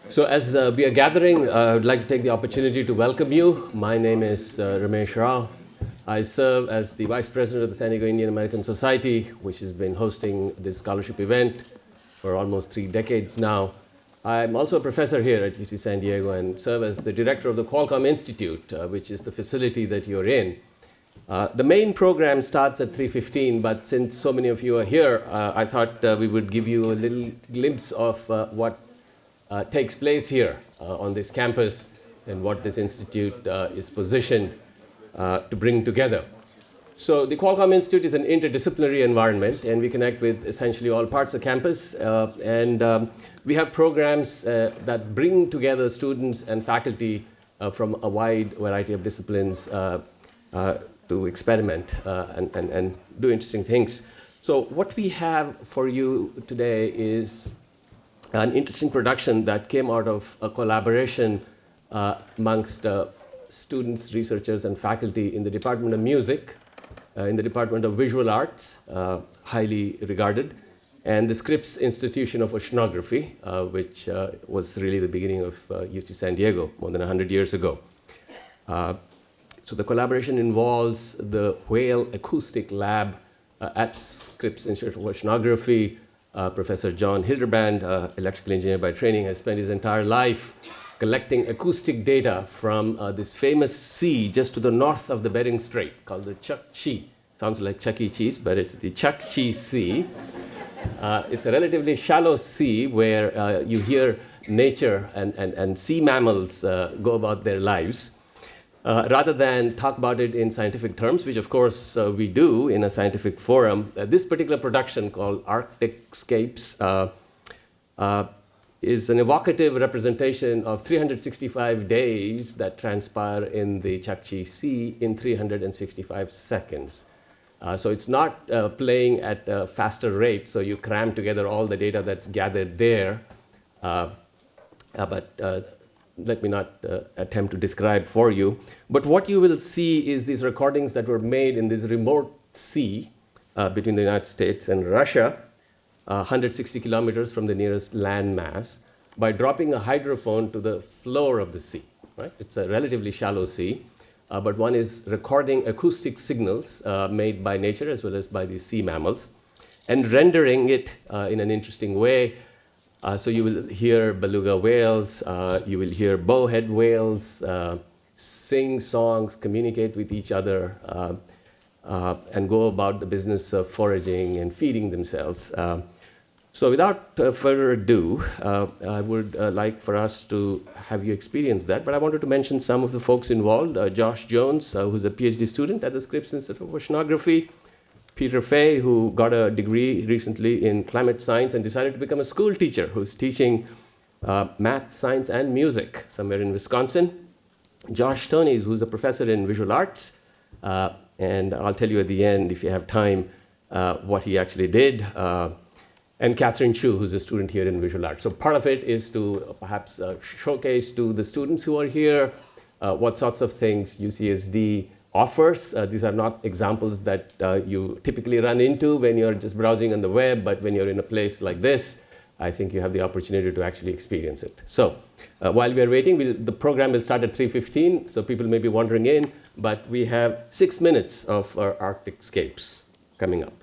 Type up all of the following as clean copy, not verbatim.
So as we are gathering, I would like to take the opportunity to welcome you. My name is Ramesh Rao. I serve as the Vice President of the San Diego Indian American Society, which has been hosting this scholarship event for almost 3 decades now. I'm also a professor here at UC San Diego and serve as the director of the Qualcomm Institute, which is the facility that you're in. The main program starts at 3:15, but since so many of you are here, I thought we would give you a little glimpse of what takes place here on this campus and what this institute is positioned to bring together. So the Qualcomm Institute is an interdisciplinary environment, and we connect with essentially all parts of campus. We have programs that bring together students and faculty from a wide variety of disciplines to experiment and do interesting things. So what we have for you today is an interesting production that came out of a collaboration amongst students, researchers, and faculty in the Department of Music, in the Department of Visual Arts, highly regarded, and the Scripps Institution of Oceanography, which was really the beginning of UC San Diego more than 100 years ago. So the collaboration involves the Whale Acoustic Lab at Scripps Institute of Oceanography. Professor John Hildebrand, electrical engineer by training, has spent his entire life collecting acoustic data from this famous sea just to the north of the Bering Strait called the Chukoskie. Sounds like Chuck E. Cheese, but it's the Chukoskie Sea. It's a relatively shallow sea where you hear nature and sea mammals go about their lives. Rather than talk about it in scientific terms, which of course we do in a scientific forum, this particular production called Arcticscapes is an evocative representation of 365 days that transpire in the Chukoskie Sea in 365 seconds. So it's not playing at a faster rate, so you cram together all the data that's gathered there. Let me not attempt to describe for you. But what you will see is these recordings that were made in this remote sea between the United States and Russia, 160 kilometers from the nearest land mass, by dropping a hydrophone to the floor of the sea. Right? It's a relatively shallow sea, but one is recording acoustic signals made by nature as well as by the sea mammals, and rendering it in an interesting way. So you will hear beluga whales, you will hear bowhead whales sing songs, communicate with each other, and go about the business of foraging and feeding themselves. So without further ado, I would like for us to have you experience that. But I wanted to mention some of the folks involved. Josh Jones, who's a PhD student at the Scripps Institute of Oceanography. Peter Fay, who got a degree recently in climate science and decided to become a school teacher, who's teaching math, science, and music somewhere in Wisconsin. Josh Stoney, who's a professor in visual arts, and I'll tell you at the end, if you have time, what he actually did. And Catherine Chu, who's a student here in visual arts. So part of it is to perhaps showcase to the students who are here what sorts of things UCSD offers. These are not examples that you typically run into when you're just browsing on the web, but when you're in a place like this, I think you have the opportunity to actually experience it. So while we are waiting, the program will start at 3:15, so people may be wandering in, but we have 6 minutes of our Arcticscapes coming up.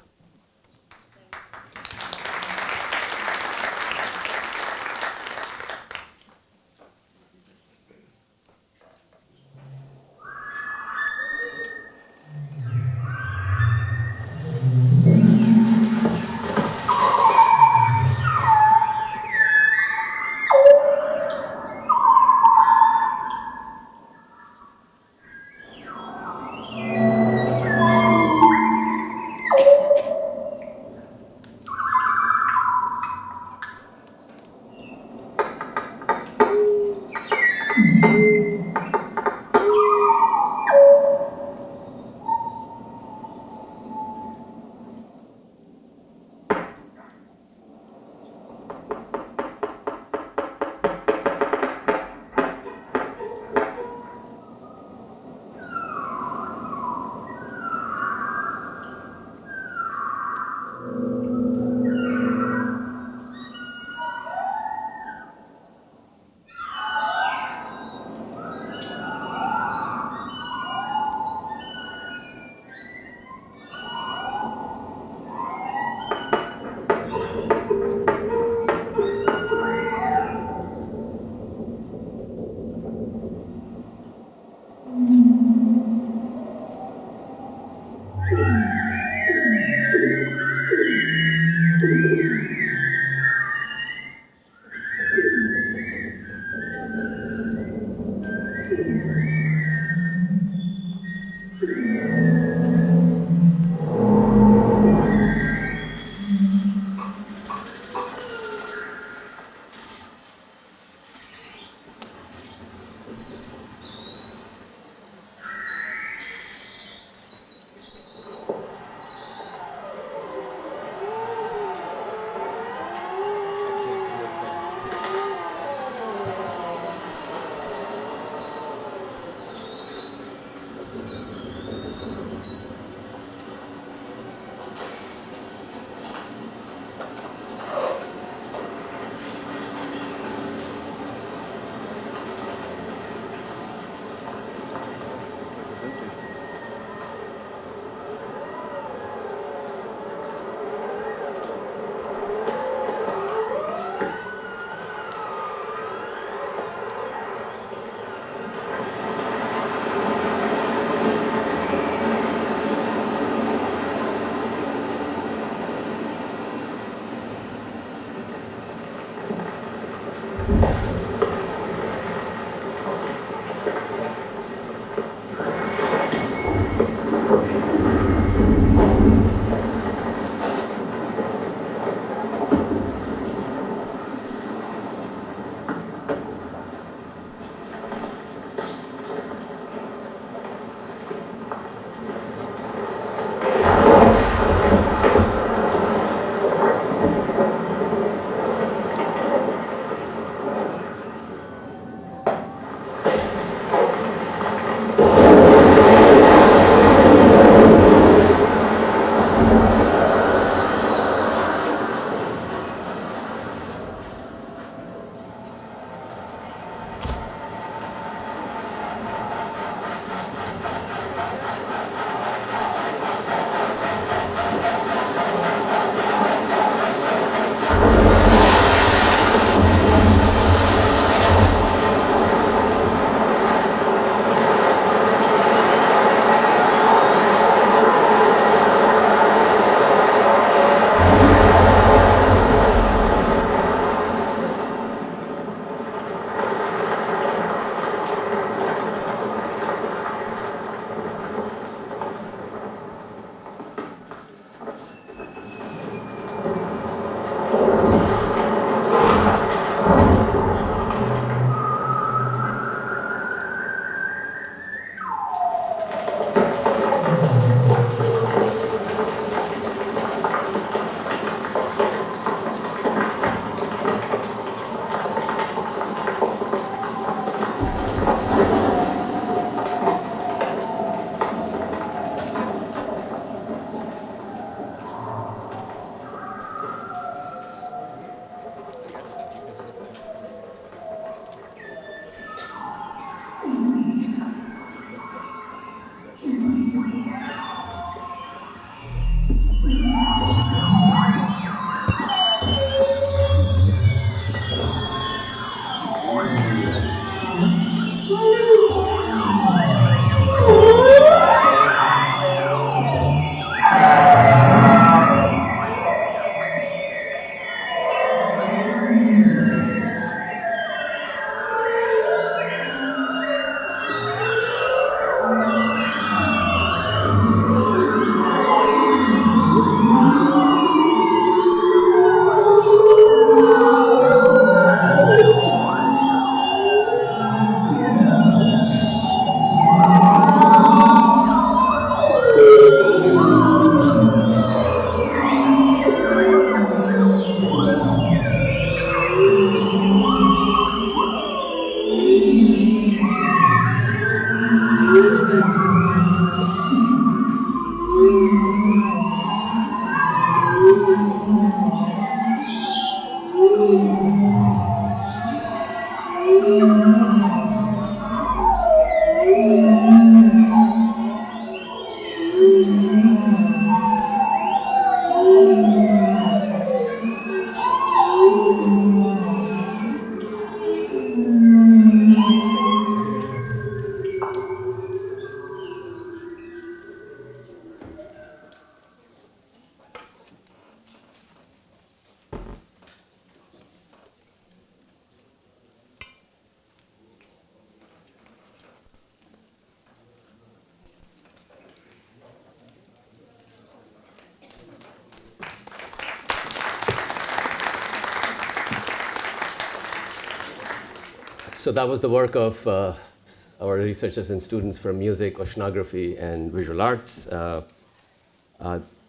So that was the work of our researchers and students from music, oceanography, and visual arts.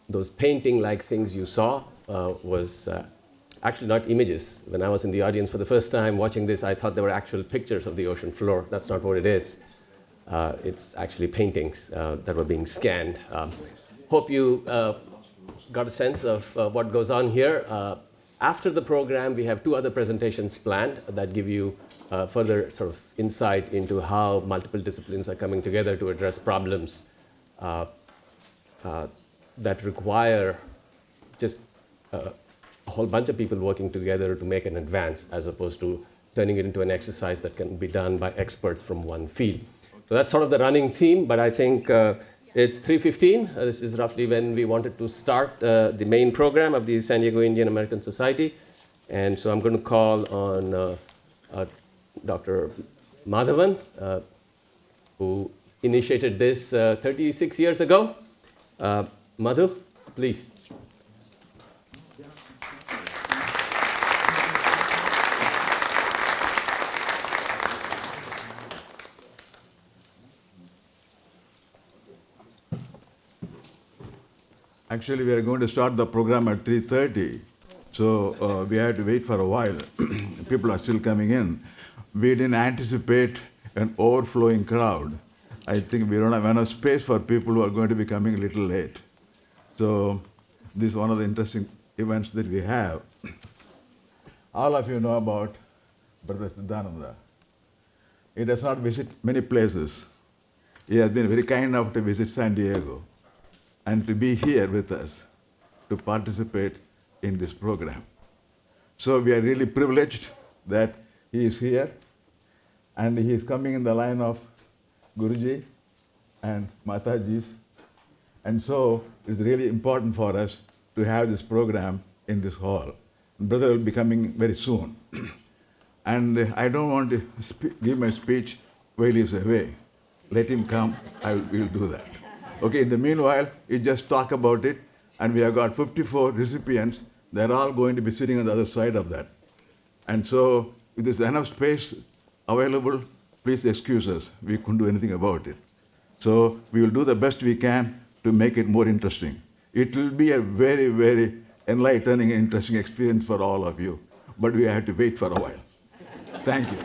Those painting-like things you saw was actually not images. When I was in the audience for the first time watching this, I thought they were actual pictures of the ocean floor. That's not what it is. It's actually paintings that were being scanned. Hope you got a sense of what goes on here. After the program, we have 2 other presentations planned that give you further sort of insight into how multiple disciplines are coming together to address problems that require just a whole bunch of people working together to make an advance, as opposed to turning it into an exercise that can be done by experts from one field. So that's sort of the running theme, but I think it's 3:15. This is roughly when we wanted to start the main program of the San Diego Indian American Society. And so I'm going to call on Dr. Madhavan, who initiated this 36 years ago. Madhu, please. Actually, we are going to start the program at 3:30, so we had to wait for a while. People are still coming in. We didn't anticipate an overflowing crowd. I think we don't have enough space for people who are going to be coming a little late. So this is one of the interesting events that we have. All of you know about Brother Chidananda. He does not visit many places. He has been very kind enough to visit San Diego and to be here with us to participate in this program. So we are really privileged that he is here, and he is coming in the line of Guruji and Mataji's. And so it's really important for us to have this program in this hall. Brother will be coming very soon. And I don't want to give my speech while he's away. Let him come, we'll do that. Okay, in the meanwhile, you just talk about it, and we have got 54 recipients. They're all going to be sitting on the other side of that. And so, if there's enough space available, please excuse us. We couldn't do anything about it. So, we will do the best we can to make it more interesting. It will be a very, very enlightening and interesting experience for all of you. But we have to wait for a while. Thank you.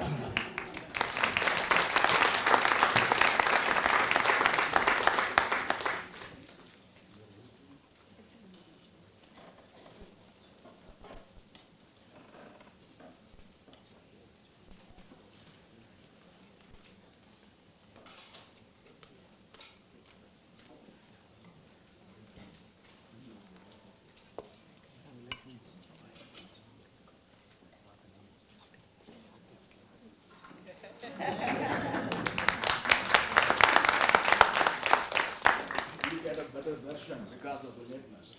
Because of the lateness.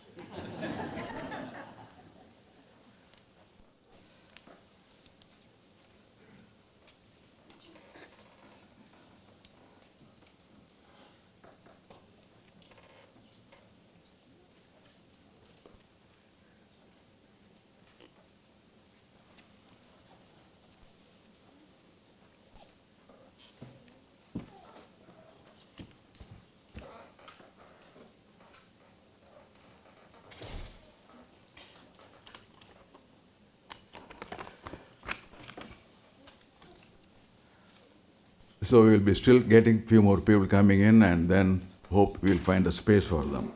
So we will be still getting few more people coming in, and then hope we'll find a space for them.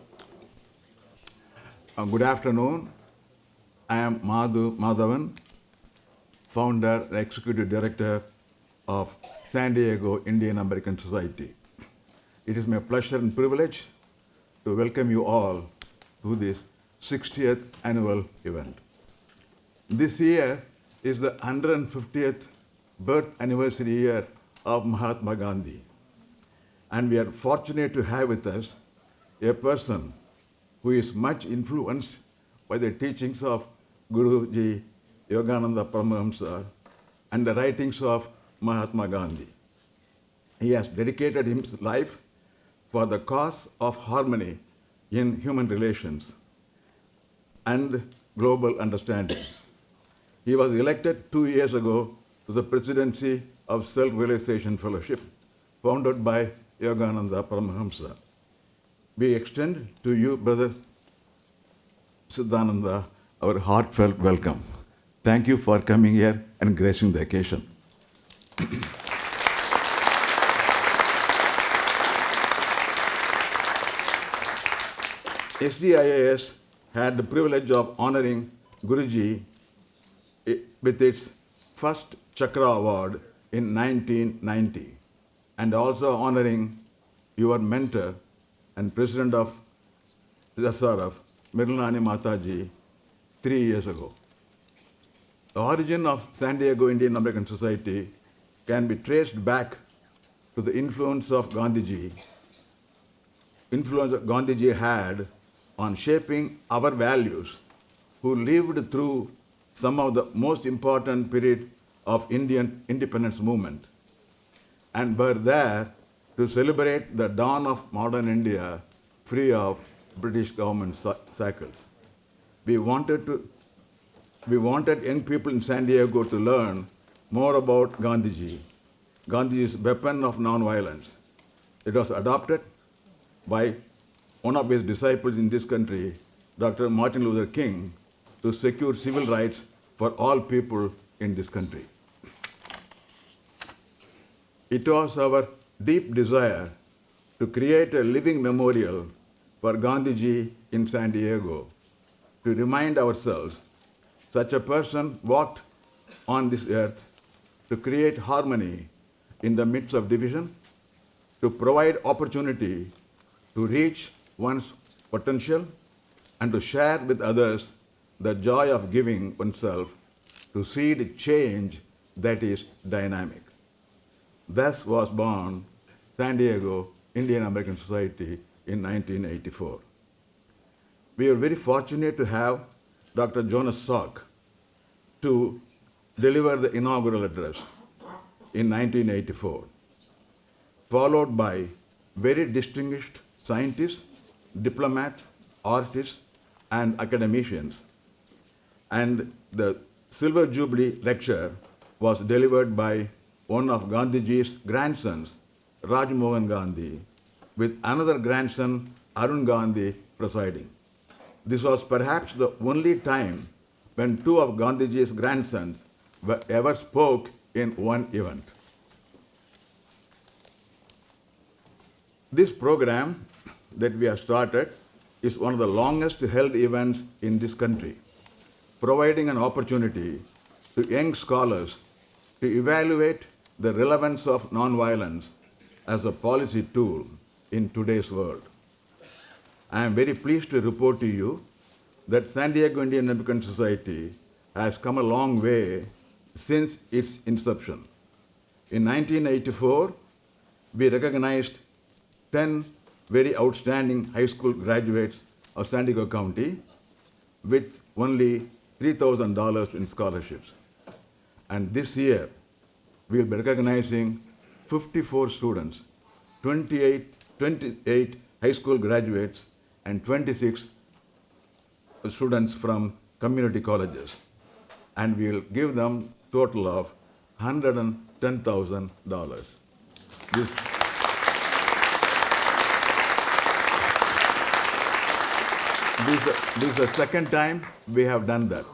Good afternoon. I am Madhavan, founder and executive director of San Diego Indian American Society. It is my pleasure and privilege to welcome you all to this 60th annual event. This year is the 150th birth anniversary year of Mahatma Gandhi. And we are fortunate to have with us a person who is much influenced by the teachings of Guruji Yogananda Paramahamsa and the writings of Mahatma Gandhi. He has dedicated his life for the cause of harmony in human relations and global understanding. He was elected 2 years ago to the presidency of Self-Realization Fellowship, founded by Yogananda Paramahamsa. We extend to you, Brother Chidananda, our heartfelt welcome. Thank you for coming here and gracing the occasion. SDIAS had the privilege of honoring Guruji with its first Chakra Award in 1990, and also honoring your mentor and president of SRF, Mirlani Mataji, 3 years ago. The origin of San Diego Indian American Society can be traced back to the influence Gandhiji had on shaping our values, who lived through some of the most important period of Indian independence movement and were there to celebrate the dawn of modern India free of British government shackles. We wanted young people in San Diego to learn more about Gandhiji's weapon of nonviolence. It was adopted by one of his disciples in this country, Dr. Martin Luther King, to secure civil rights for all people in this country. It was our deep desire to create a living memorial for Gandhiji in San Diego, to remind ourselves such a person walked on this earth to create harmony in the midst of division, to provide opportunity to reach one's potential, and to share with others the joy of giving oneself to seed change that is dynamic. Thus was born San Diego Indian American Society in 1984. We are very fortunate to have Dr. Jonas Salk to deliver the inaugural address in 1984, followed by very distinguished scientists, diplomats, artists, and academicians. And the Silver Jubilee lecture was delivered by one of Gandhiji's grandsons, Rajmohan Gandhi, with another grandson, Arun Gandhi, presiding. This was perhaps the only time when two of Gandhiji's grandsons ever spoke in one event. This program that we have started is one of the longest held events in this country, providing an opportunity to young scholars to evaluate the relevance of nonviolence as a policy tool in today's world. I am very pleased to report to you that San Diego Indian American Society has come a long way since its inception. In 1984, we recognized 10 very outstanding high school graduates of San Diego County with only $3,000 in scholarships. And this year, we'll be recognizing 54 students, 28 high school graduates, and 26 students from community colleges. And we'll give them total of $110,000. This is the second time we have done that.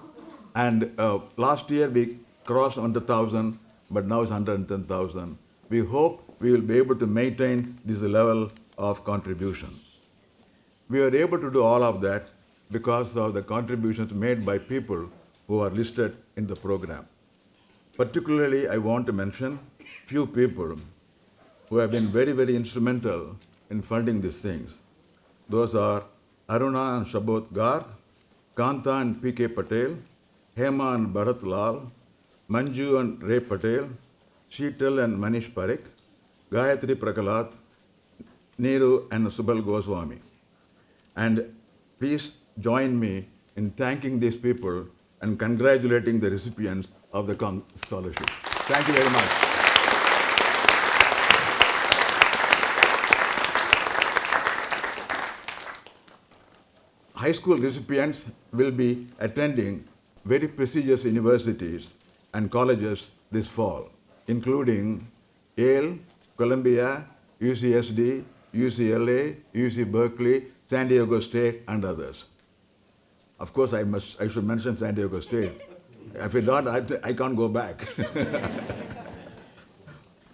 And last year we crossed 100,000, but now it's 110,000. We hope we will be able to maintain this level of contribution. We were able to do all of that because of the contributions made by people who are listed in the program. Particularly, I want to mention few people who have been very, very instrumental in funding these things. Those are Aruna and Shabot Gar, Kanta and P.K. Patel, Hema and Bharat Lal, Manju and Ray Patel, Sheetal and Manish Parekh, Gayatri Prakalat, Neeru and Subal Goswami. And please join me in thanking these people and congratulating the recipients of the scholarship. Thank you very much. High school recipients will be attending very prestigious universities and colleges this fall, including Yale, Columbia, UCSD, UCLA, UC Berkeley, San Diego State, and others. Of course, I should mention San Diego State. If I don't, I can't go back.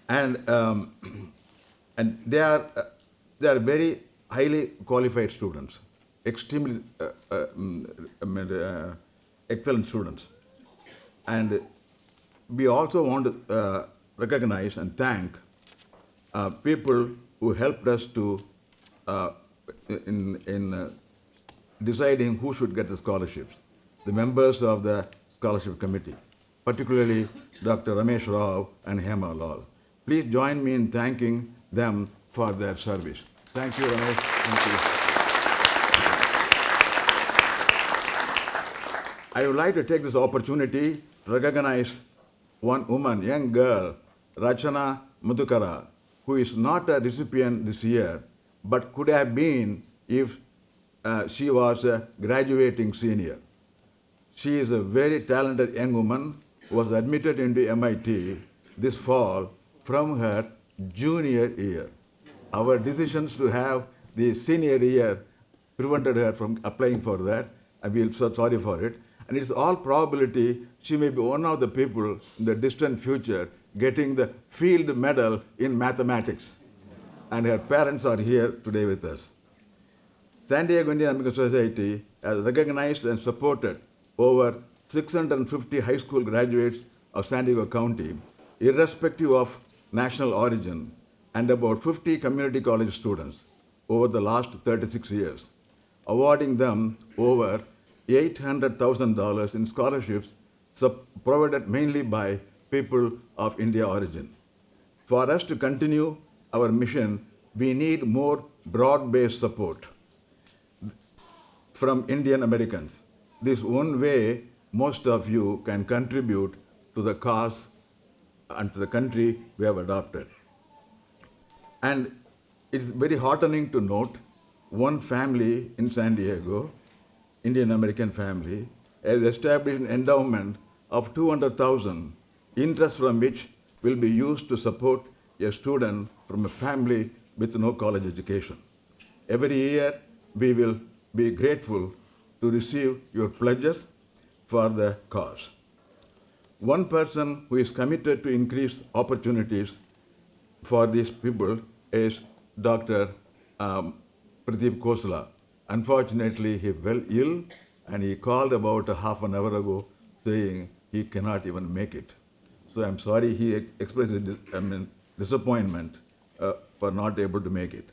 And they are very highly qualified students, extremely excellent students. And we also want to recognize and thank people who helped us to in deciding who should get the scholarships, the members of the scholarship committee, particularly Dr. Ramesh Rao and Hema Lal. Please join me in thanking them for their service. Thank you, Ramesh. Thank you. I would like to take this opportunity to recognize one woman, young girl, Rachana Madhukara, who is not a recipient this year, but could have been if she was a graduating senior. She is a very talented young woman who was admitted into MIT this fall from her junior year. Our decisions to have the senior year prevented her from applying for that. I feel so sorry for it. And it's all probability she may be one of the people in the distant future getting the field medal in mathematics. And her parents are here today with us. San Diego Indian American Society has recognized and supported over 650 high school graduates of San Diego County, irrespective of national origin, and about 50 community college students over the last 36 years, awarding them over $800,000 in scholarships provided mainly by people of India origin. For us to continue our mission, we need more broad-based support from Indian Americans. This one way most of you can contribute to the cause and to the country we have adopted. And it's very heartening to note one family in San Diego, Indian American family, has established an endowment of $200,000, interest from which will be used to support a student from a family with no college education. Every year, we will be grateful to receive your pledges for the cause. One person who is committed to increase opportunities for these people is Dr. Pradeep Khosla. Unfortunately, he fell ill and he called about a half an hour ago saying he cannot even make it. So I'm sorry he expressed his disappointment for not able to make it.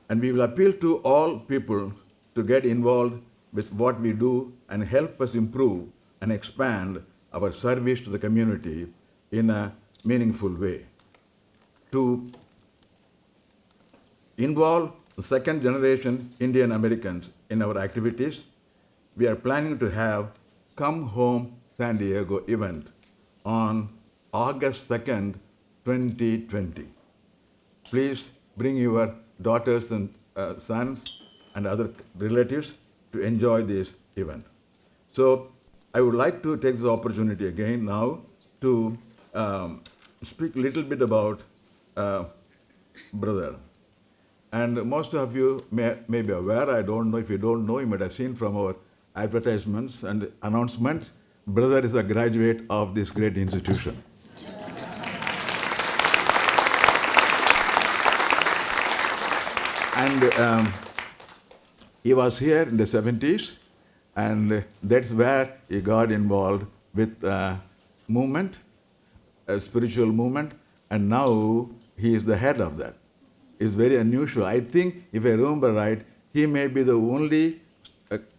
And we will appeal to all people to get involved with what we do and help us improve and expand our service to the community in a meaningful way. To involve second generation Indian Americans in our activities. We are planning to have Come Home San Diego event on August 2nd, 2020. Please bring your daughters and sons and other relatives to enjoy this event. So I would like to take this opportunity again now to speak a little bit about brother. And most of you may be aware, I don't know if you don't know, you might have seen from our advertisements and announcements, brother is a graduate of this great institution. And he was here in the 70s, and that's where he got involved with movement, a spiritual movement, and now he is the head of that. It's very unusual. I think, if I remember right, he may be the only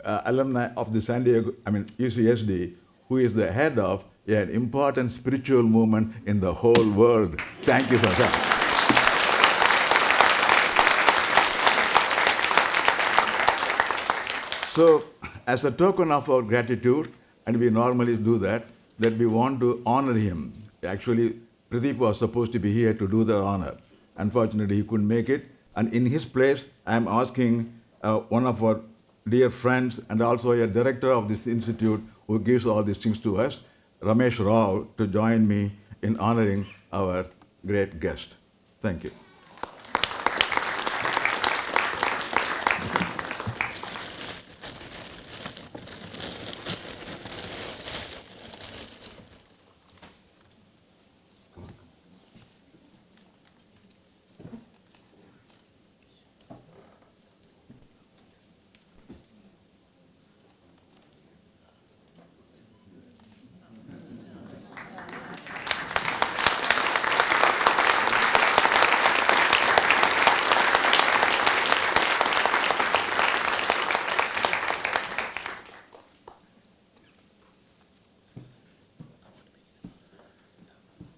alumni of the UCSD who is the head of an important spiritual movement in the whole world. Thank you for that. So, as a token of our gratitude, and we normally do that we want to honor him. Actually, Pradeep was supposed to be here to do the honor. Unfortunately, he couldn't make it. And in his place, I'm asking one of our dear friends and also a director of this institute who gives all these things to us, Ramesh Rao, to join me in honoring our great guest. Thank you.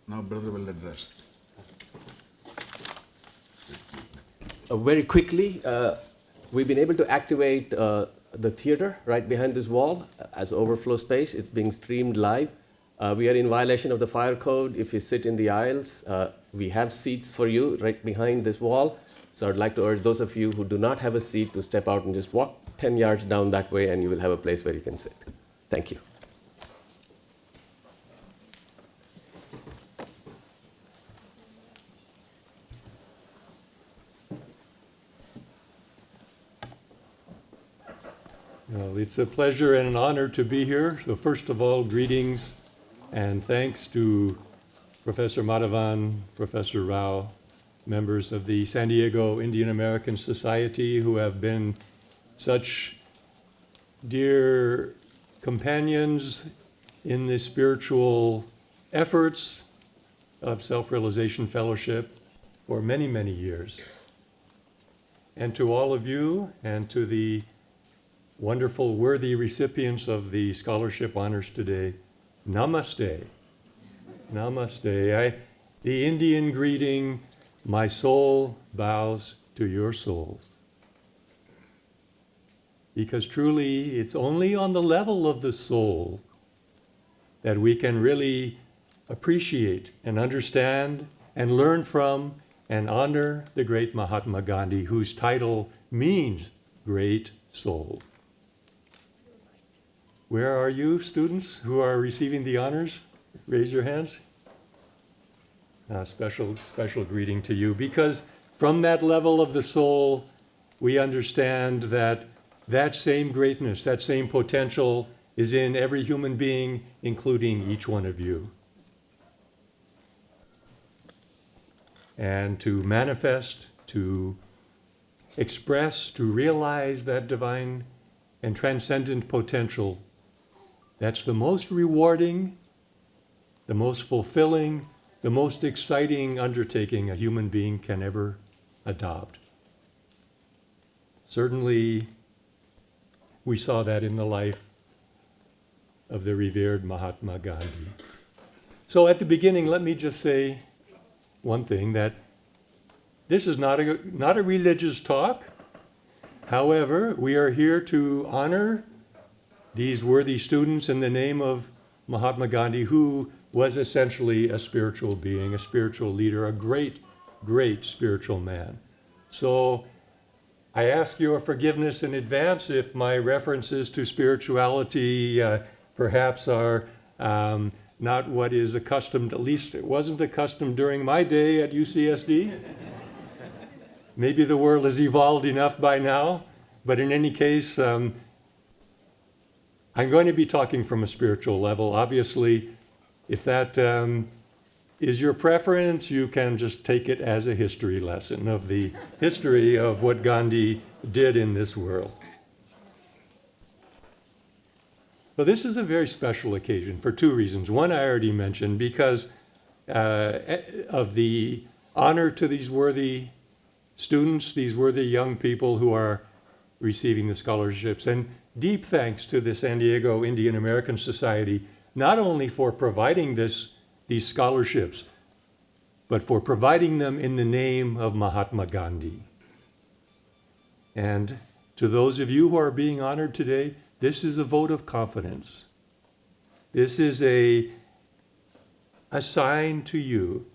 Now, brother will address. Very quickly, we've been able to activate the theater right behind this wall as overflow space. It's being streamed live. We are in violation of the fire code. If you sit in the aisles, we have seats for you right behind this wall. So I'd like to urge those of you who do not have a seat to step out and just walk 10 yards down that way, and you will have a place where you can sit. Thank you. Well, it's a pleasure and an honor to be here. So first of all, greetings and thanks to Professor Madhavan, Professor Rao, members of the San Diego Indian American Society who have been such dear companions in the spiritual efforts of Self-Realization Fellowship for many, many years. And to all of you and to the wonderful, worthy recipients of the scholarship honors today, namaste. Namaste. The Indian greeting, my soul bows to your souls. Because truly, it's only on the level of the soul that we can really appreciate and understand and learn from and honor the great Mahatma Gandhi, whose title means great soul. Where are you, students who are receiving the honors? Raise your hands. Special greeting to you, because from that level of the soul, we understand that that same greatness, that same potential is in every human being, including each one of you. And to manifest, to express, to realize that divine and transcendent potential, that's the most rewarding, the most fulfilling, the most exciting undertaking a human being can ever adopt. Certainly, we saw that in the life of the revered Mahatma Gandhi. So at the beginning, let me just say one thing, that This is not a religious talk. However, we are here to honor these worthy students in the name of Mahatma Gandhi, who was essentially a spiritual being, a spiritual leader, a great, great spiritual man. So I ask your forgiveness in advance if my references to spirituality perhaps are not what is accustomed, at least it wasn't accustomed during my day at UCSD. Maybe the world has evolved enough by now, but in any case, I'm going to be talking from a spiritual level. Obviously, if that is your preference, you can just take it as a history lesson of the history of what Gandhi did in this world. So this is a very special occasion for two reasons. One I already mentioned, because of the honor to these worthy students, these worthy young people who are receiving the scholarships, and deep thanks to the San Diego Indian American Society, not only for providing these scholarships, but for providing them in the name of Mahatma Gandhi. And to those of you who are being honored today, this is a vote of confidence. This is a sign to you,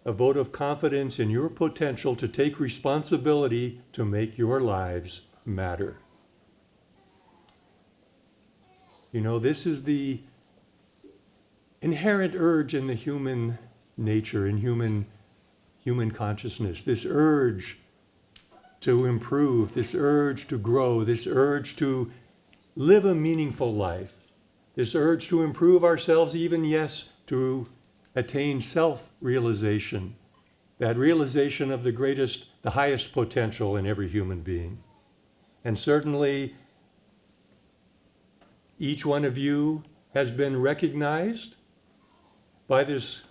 a vote of confidence in your potential to take responsibility to make your lives matter. You know, this is the inherent urge in the human nature, in human consciousness, this urge to improve, this urge to grow, this urge to live a meaningful life, this urge to improve ourselves, even, yes, to attain self-realization, that realization of the highest potential in every human being. And certainly, each one of you has been recognized by this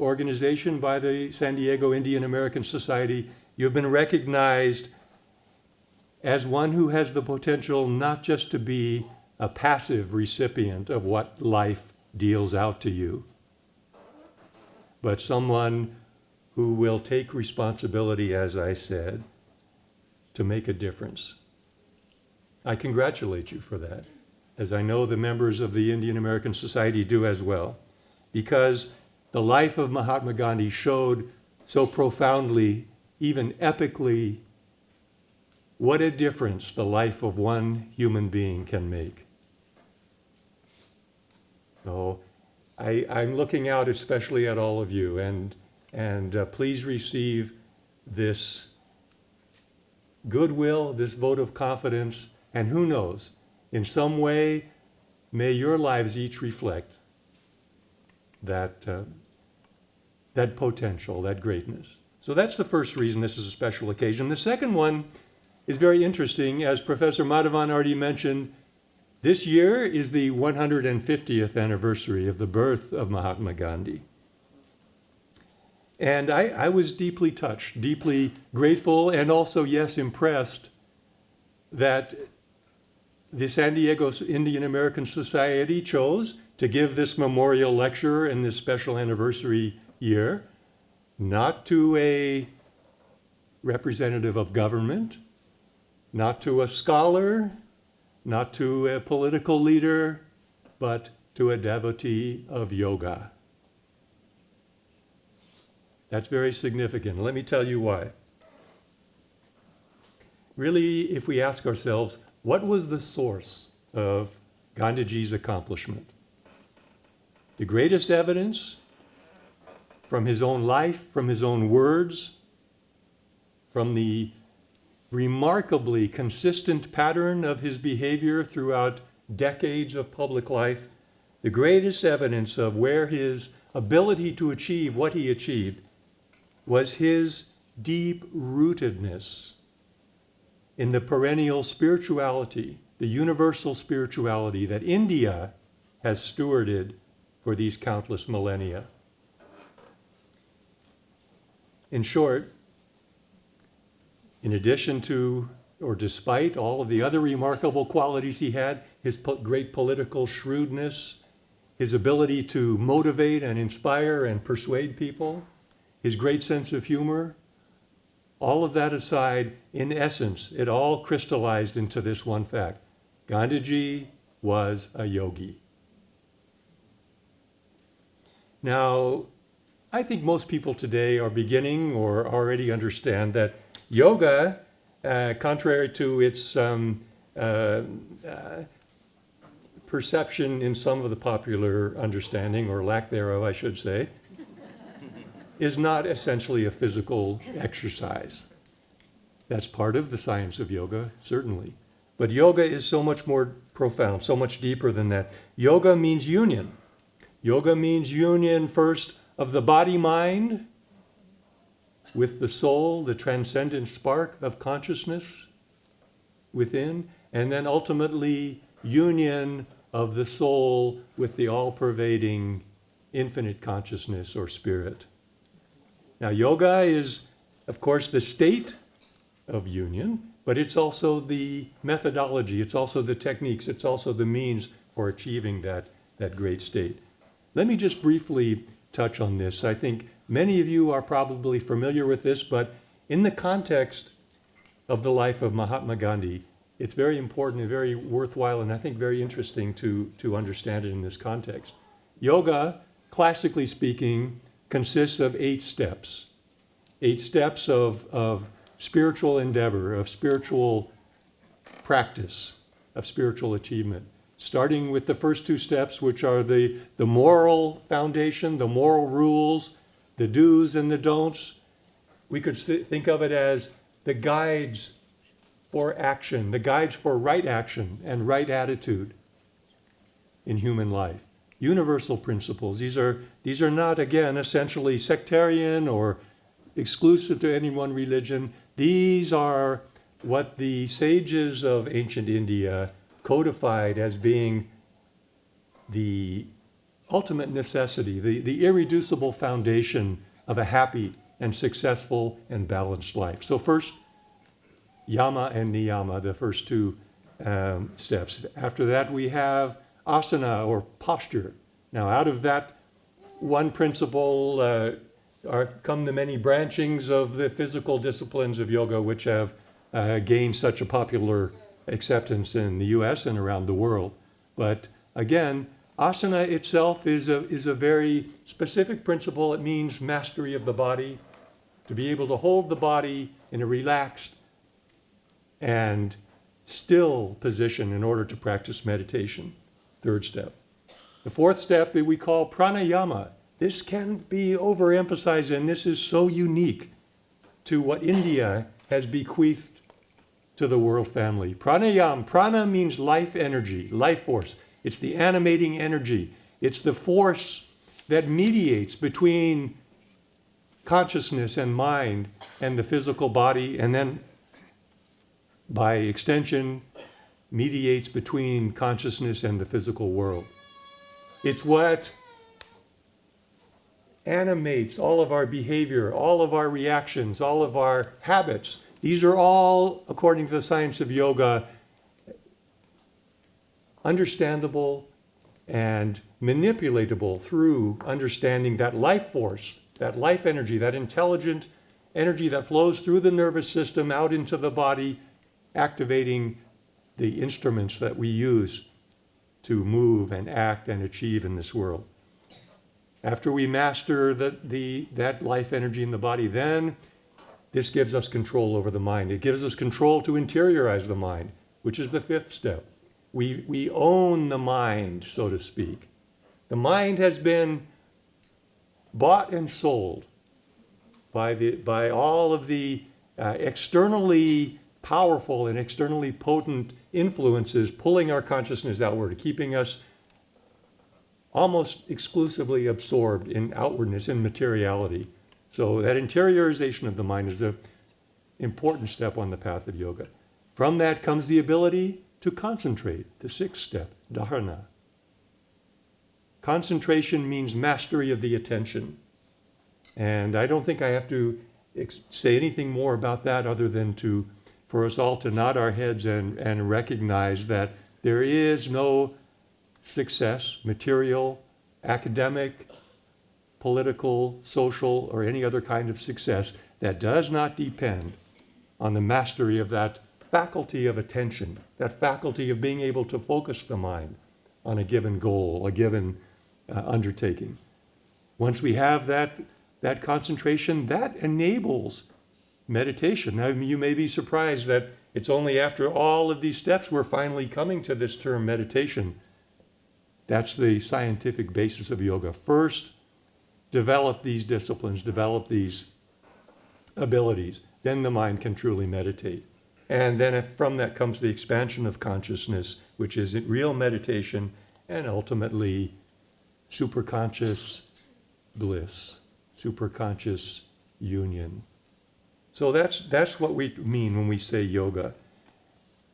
organization, by the San Diego Indian American Society. You've been recognized as one who has the potential not just to be a passive recipient of what life deals out to you, but someone who will take responsibility, as I said, to make a difference. I congratulate you for that, as I know the members of the Indian American Society do as well, because the life of Mahatma Gandhi showed so profoundly, even epically, what a difference the life of one human being can make. So I'm looking out especially at all of you, and please receive this goodwill, this vote of confidence, and who knows, in some way, may your lives each reflect that potential, that greatness. So that's the first reason this is a special occasion. The second one is very interesting. As Professor Madhavan already mentioned, this year is the 150th anniversary of the birth of Mahatma Gandhi. And I was deeply touched, deeply grateful, and also, yes, impressed that the San Diego Indian American Society chose to give this memorial lecture in this special anniversary year, not to a representative of government, not to a scholar, not to a political leader, but to a devotee of yoga. That's very significant. Let me tell you why. Really, if we ask ourselves, what was the source of Gandhiji's accomplishment? The greatest evidence from his own life, from his own words, from the remarkably consistent pattern of his behavior throughout decades of public life, the greatest evidence of where his ability to achieve what he achieved was his deep rootedness in the perennial spirituality, the universal spirituality that India has stewarded for these countless millennia. In short, in addition to, or despite all of the other remarkable qualities he had, his great political shrewdness, his ability to motivate and inspire and persuade people, his great sense of humor, all of that aside, in essence, it all crystallized into this one fact. Gandhiji was a yogi. Now, I think most people today are beginning or already understand that yoga, contrary to its perception in some of the popular understanding, or lack thereof, I should say, is not essentially a physical exercise. That's part of the science of yoga, certainly. But yoga is so much more profound, so much deeper than that. Yoga means union. Yoga means union first of the body-mind with the soul, the transcendent spark of consciousness within, and then ultimately union of the soul with the all-pervading infinite consciousness or spirit. Now, yoga is, of course, the state of union, but it's also the methodology, it's also the techniques, it's also the means for achieving that great state. Let me just briefly touch on this. I think many of you are probably familiar with this, but in the context of the life of Mahatma Gandhi, it's very important and very worthwhile, and I think very interesting to understand it in this context. Yoga, classically speaking, consists of 8 steps. 8 steps of spiritual endeavor, of spiritual practice, of spiritual achievement. Starting with the first 2 steps, which are the moral foundation, the moral rules, the do's and the don'ts. We could think of it as the guides for action, the guides for right action and right attitude in human life. Universal principles. These are not, again, essentially sectarian or exclusive to any one religion. These are what the sages of ancient India codified as being the ultimate necessity, the irreducible foundation of a happy and successful and balanced life. So first, yama and niyama, the first 2 steps. After that, we have asana, or posture. Now, out of that one principle come the many branchings of the physical disciplines of yoga, which have gained such a popular acceptance in the US and around the world. But again, asana itself is a very specific principle. It means mastery of the body, to be able to hold the body in a relaxed and still position in order to practice meditation. 3rd step. The 4th step we call pranayama. This can be overemphasized, and this is so unique to what India has bequeathed to the world family. Pranayama. Prana means life energy, life force. It's the animating energy. It's the force that mediates between consciousness and mind and the physical body, and then by extension mediates between consciousness and the physical world. It's what animates all of our behavior, all of our reactions, all of our habits. These are all, according to the science of yoga, understandable and manipulatable through understanding that life force, that life energy, that intelligent energy that flows through the nervous system out into the body, activating the instruments that we use to move and act and achieve in this world. After we master that life energy in the body, then this gives us control over the mind. It gives us control to interiorize the mind, which is the 5th step. We own the mind, so to speak. The mind has been bought and sold by all of the externally powerful and externally potent influences pulling our consciousness outward, keeping us almost exclusively absorbed in outwardness, in materiality. So that interiorization of the mind is an important step on the path of yoga. From that comes the ability to concentrate, the 6th step, dharana. Concentration means mastery of the attention. And I don't think I have to say anything more about that other than for us all to nod our heads and recognize that there is no success, material, academic, political, social, or any other kind of success that does not depend on the mastery of that faculty of attention, that faculty of being able to focus the mind on a given goal, a given undertaking. Once we have that concentration, that enables meditation. Now, you may be surprised that it's only after all of these steps we're finally coming to this term meditation. That's the scientific basis of yoga. First, develop these disciplines, develop these abilities. Then the mind can truly meditate. And then from that comes the expansion of consciousness, which is real meditation, and ultimately superconscious bliss, superconscious union. So that's what we mean when we say yoga.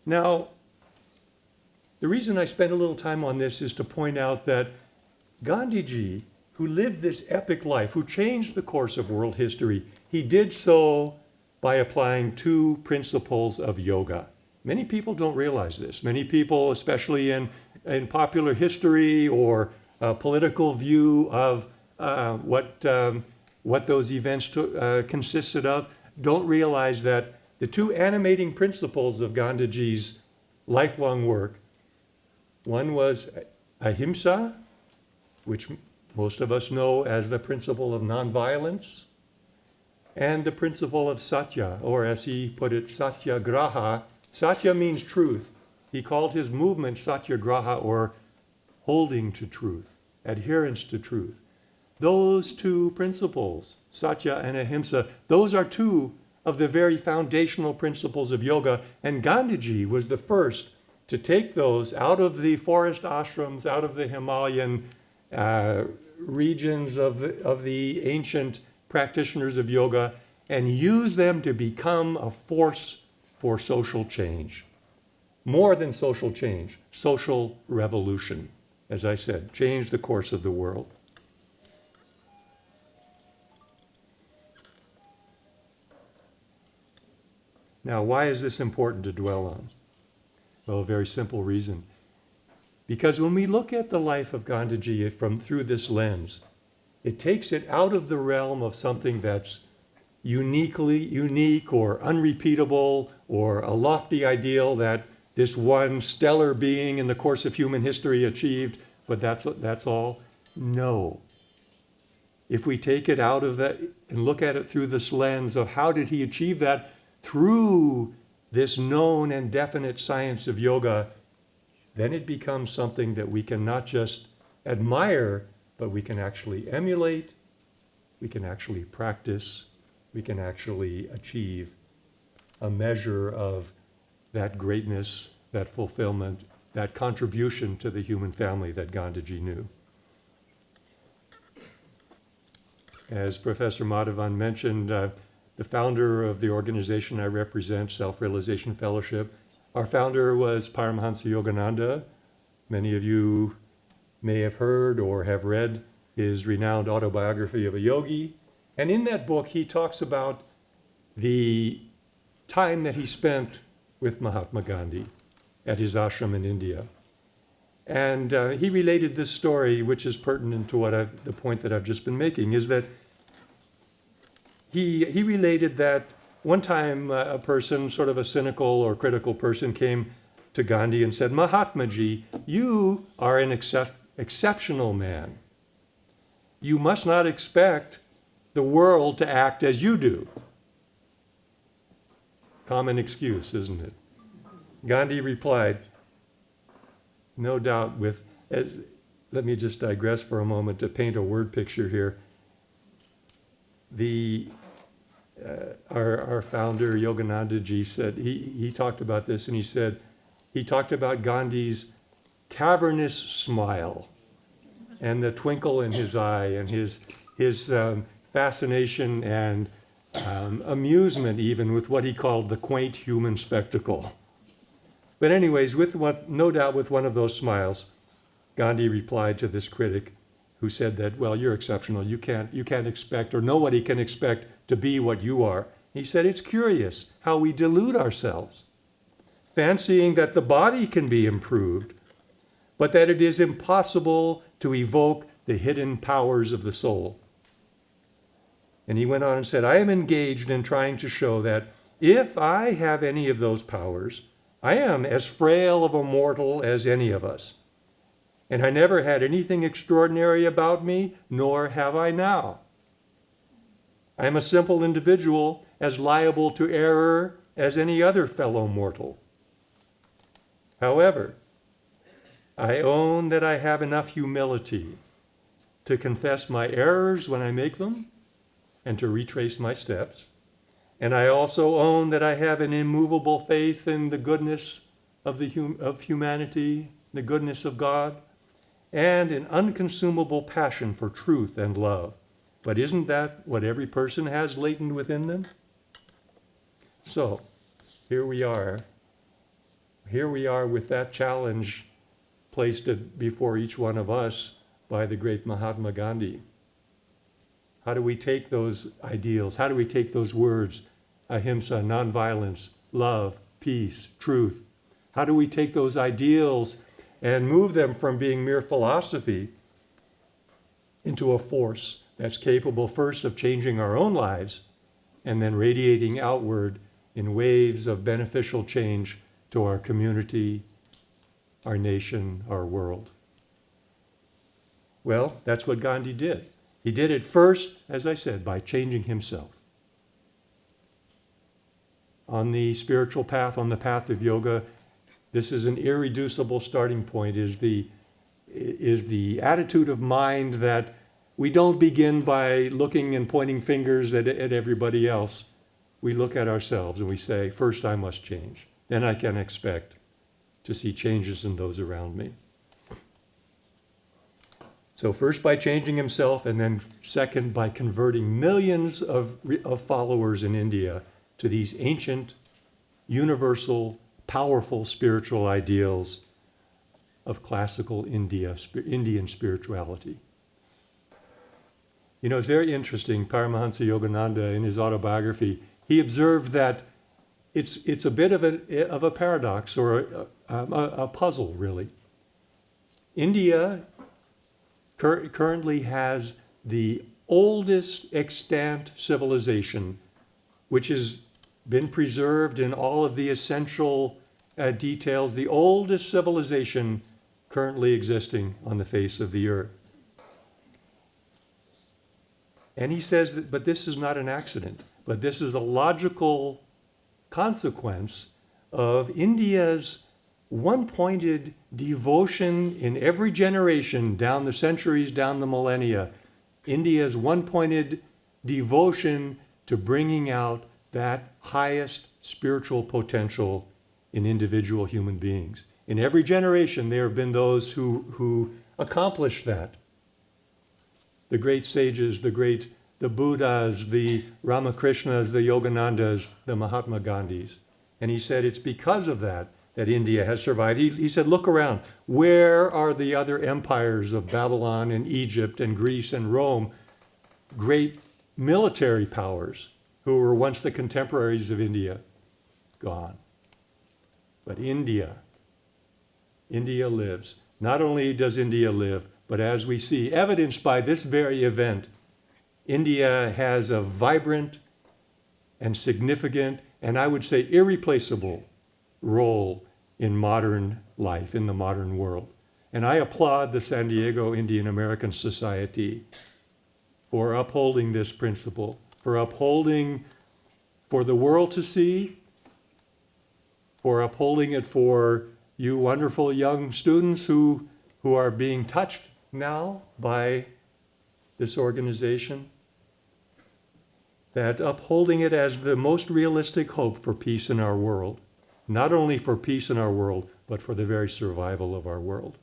Now, the reason I spent a little time on this is to point out that Gandhiji, who lived this epic life, who changed the course of world history, he did so by applying two principles of yoga. Many people don't realize this. Many people, especially in popular history or political view of what those events consisted of, don't realize that the two animating principles of Gandhiji's lifelong work, one was ahimsa, which most of us know as the principle of nonviolence, and the principle of satya, or as he put it, satyagraha. Satya means truth. He called his movement satyagraha, or holding to truth, adherence to truth. Those two principles, satya and ahimsa, those are two of the very foundational principles of yoga, and Gandhiji was the first to take those out of the forest ashrams, out of the Himalayan regions of the ancient practitioners of yoga, and use them to become a force for social change. More than social change, social revolution, as I said, change the course of the world. Now, why is this important to dwell on? Well, a very simple reason. Because when we look at the life of Gandhiji through this lens, it takes it out of the realm of something that's unique or unrepeatable, or a lofty ideal that this one stellar being in the course of human history achieved, but that's all. No. If we take it out of that and look at it through this lens of how did he achieve that through this known and definite science of yoga, then it becomes something that we can not just admire, but we can actually emulate, we can actually practice, we can actually achieve a measure of that greatness, that fulfillment, that contribution to the human family that Gandhiji knew. As Professor Madhavan mentioned, the founder of the organization I represent, Self-Realization Fellowship, our founder was Paramahansa Yogananda. Many of you may have heard or have read his renowned autobiography of a yogi. And in that book, he talks about the time that he spent with Mahatma Gandhi at his ashram in India. And he related this story, which is pertinent to the point that I've just been making, is that he related that one time a person, sort of a cynical or critical person, came to Gandhi and said, "Mahatmaji, you are an exceptional man. You must not expect the world to act as you do." Common excuse, isn't it? Gandhi replied, no doubt let me just digress for a moment to paint a word picture here. Our founder, Yoganandaji, said, he talked about this, and he talked about Gandhi's cavernous smile and the twinkle in his eye and his fascination and amusement even with what he called the quaint human spectacle. But anyways, no doubt with one of those smiles, Gandhi replied to this critic who said that, well, you're exceptional. You can't expect, or nobody can expect to be what you are. He said, it's curious how we delude ourselves, fancying that the body can be improved, but that it is impossible to evoke the hidden powers of the soul. And he went on and said, I am engaged in trying to show that if I have any of those powers, I am as frail of a mortal as any of us. And I never had anything extraordinary about me, nor have I now. I am a simple individual, as liable to error as any other fellow mortal. However, I own that I have enough humility to confess my errors when I make them and to retrace my steps. And I also own that I have an immovable faith in the goodness of humanity, the goodness of God, and an unconsumable passion for truth and love. But isn't that what every person has latent within them? So, here we are. Here we are with that challenge placed before each one of us by the great Mahatma Gandhi. How do we take those ideals? How do we take those words, ahimsa, nonviolence, love, peace, truth? How do we take those ideals and move them from being mere philosophy into a force that's capable first of changing our own lives and then radiating outward in waves of beneficial change to our community, our nation, our world? Well, that's what Gandhi did. He did it first, as I said, by changing himself. On the spiritual path, on the path of yoga, this is an irreducible starting point, is the attitude of mind that we don't begin by looking and pointing fingers at everybody else. We look at ourselves and we say, first I must change. Then I can expect to see changes in those around me. So first by changing himself, and then second by converting millions of followers in India to these ancient, universal, powerful spiritual ideals of classical Indian spirituality. You know, it's very interesting, Paramahansa Yogananda, in his autobiography, he observed that it's a bit of a paradox, or a puzzle, really. India currently has the oldest extant civilization, which has been preserved in all of the essential details, the oldest civilization currently existing on the face of the earth. And he says that, but this is not an accident, but this is a logical consequence of India's one-pointed devotion in every generation, down the centuries, down the millennia. India's one-pointed devotion to bringing out that highest spiritual potential in individual human beings. In every generation, there have been those who accomplished that. The great sages, the Buddhas, the Ramakrishnas, the Yoganandas, the Mahatma Gandhis. And he said it's because of that India has survived. He said, look around. Where are the other empires of Babylon and Egypt and Greece and Rome, great military powers who were once the contemporaries of India? Gone. But India lives. Not only does India live, but as we see, evidenced by this very event, India has a vibrant and significant, and I would say irreplaceable, role in modern life, in the modern world. And I applaud the San Diego Indian American Society for upholding this principle, for upholding for the world to see, for upholding it for you wonderful young students who are being touched now by this organization, that upholding it as the most realistic hope for peace in our world, not only for peace in our world, but for the very survival of our world.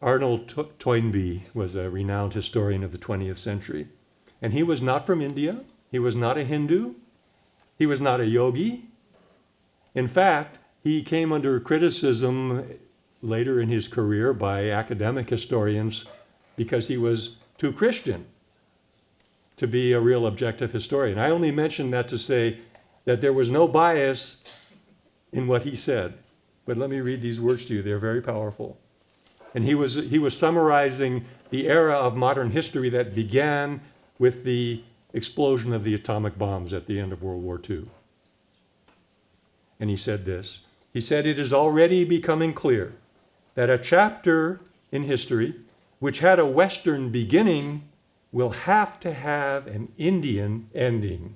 Arnold Toynbee was a renowned historian of the 20th century, and he was not from India. He was not a Hindu. He was not a yogi. In fact, he came under criticism later in his career by academic historians because he was too Christian to be a real objective historian. I only mention that to say that there was no bias in what he said. But let me read these words to you. They're very powerful. And he was summarizing the era of modern history that began with the explosion of the atomic bombs at the end of World War II. And he said this. He said, "It is already becoming clear that a chapter in history which had a Western beginning will have to have an Indian ending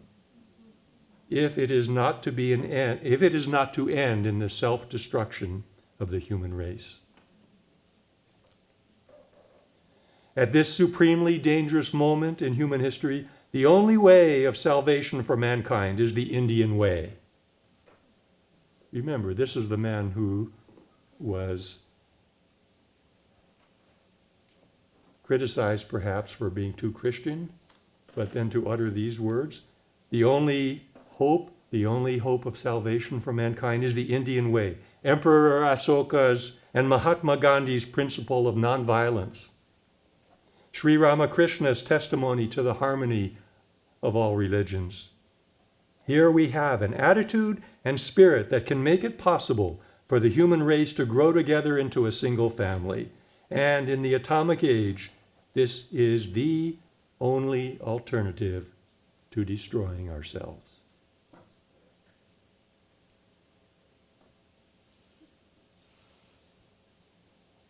if it is not to end in the self-destruction of the human race." At this supremely dangerous moment in human history, the only way of salvation for mankind is the Indian way. Remember, this is the man who was criticized perhaps for being too Christian, but then to utter these words, the only hope of salvation for mankind is the Indian way. Emperor Asoka's and Mahatma Gandhi's principle of nonviolence. Sri Ramakrishna's testimony to the harmony of all religions. Here we have an attitude and spirit that can make it possible for the human race to grow together into a single family. And in the atomic age, this is the only alternative to destroying ourselves.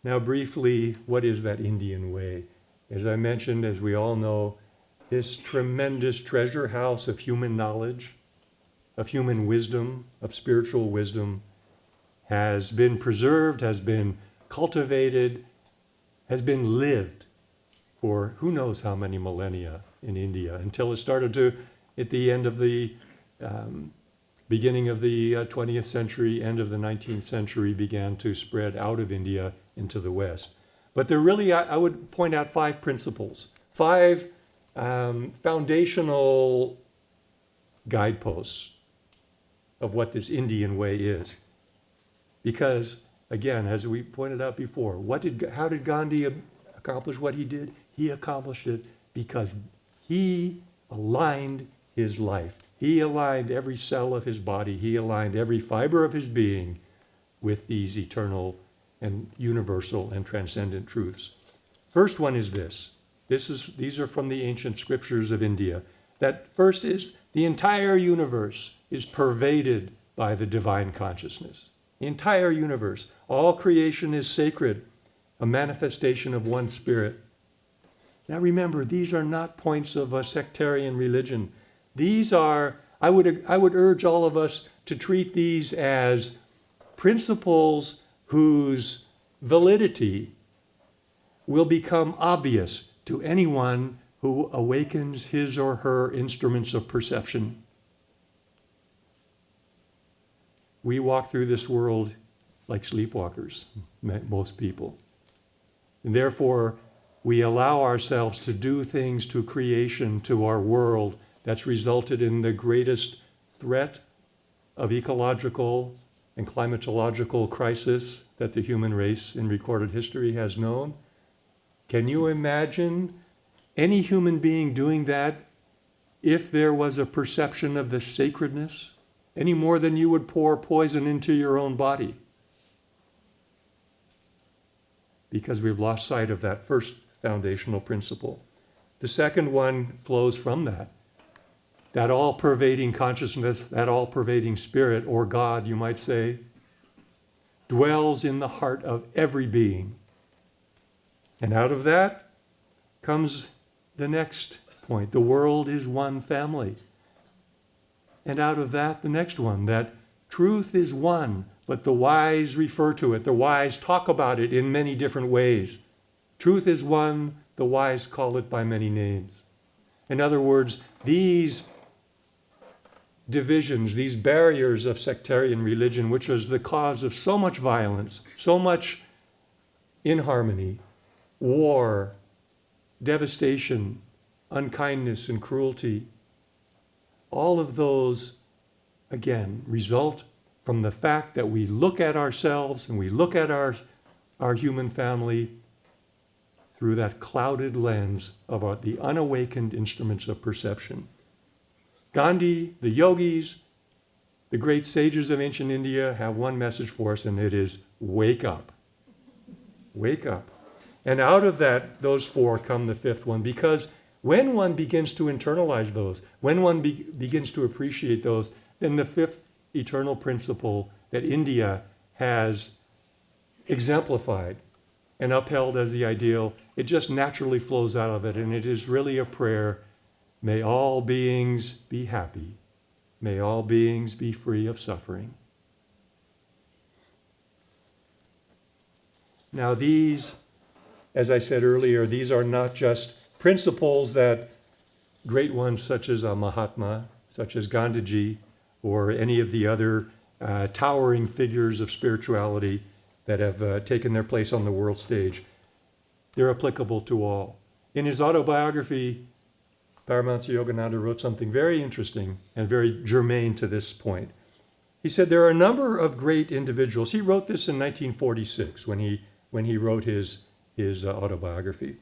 Now, briefly, what is that Indian way? As I mentioned, as we all know, this tremendous treasure house of human knowledge, of human wisdom, of spiritual wisdom, has been preserved, has been cultivated, has been lived for who knows how many millennia in India, until it started to, at the end of the beginning of the 20th century, end of the 19th century, began to spread out of India into the West. But there really, I would point out 5 principles, 5 foundational guideposts of what this Indian way is. Because, again, as we pointed out before, how did Gandhi accomplish what he did? He accomplished it because he aligned his life. He aligned every cell of his body. He aligned every fiber of his being with these eternal and universal and transcendent truths. First one is this. These are from the ancient scriptures of India. That first is the entire universe is pervaded by the divine consciousness. The entire universe. All creation is sacred, a manifestation of one spirit. Now remember, these are not points of a sectarian religion. These are, I would urge all of us to treat these as principles whose validity will become obvious to anyone who awakens his or her instruments of perception. We walk through this world like sleepwalkers, most people. And therefore, we allow ourselves to do things to creation, to our world, that's resulted in the greatest threat of ecological and climatological crisis that the human race in recorded history has known. Can you imagine any human being doing that if there was a perception of the sacredness, any more than you would pour poison into your own body? Because we've lost sight of that first foundational principle. The second one flows from that all-pervading consciousness, that all-pervading spirit, or God, you might say, dwells in the heart of every being. And out of that comes the next point. The world is one family. And out of that, the next one, that truth is one, but the wise refer to it. The wise talk about it in many different ways. Truth is one, the wise call it by many names. In other words, these divisions, these barriers of sectarian religion, which is the cause of so much violence, so much inharmony, war, devastation, unkindness, and cruelty, all of those, again, result from the fact that we look at ourselves and we look at our human family through that clouded lens of the unawakened instruments of perception. Gandhi, the yogis, the great sages of ancient India have one message for us, and it is wake up. wake up. And out of those four come the fifth one, because when one begins to internalize those, when one begins to appreciate those, then the fifth eternal principle that India has exemplified and upheld as the ideal, it just naturally flows out of it. And it is really a prayer: may all beings be happy. May all beings be free of suffering. Now these, as I said earlier, these are not just principles that great ones such as Mahatma, such as Gandhiji, or any of the other towering figures of spirituality that have taken their place on the world stage. They're applicable to all. In his autobiography, Paramahansa Yogananda wrote something very interesting and very germane to this point. He said there are a number of great individuals. He wrote this in 1946 when he wrote his autobiography.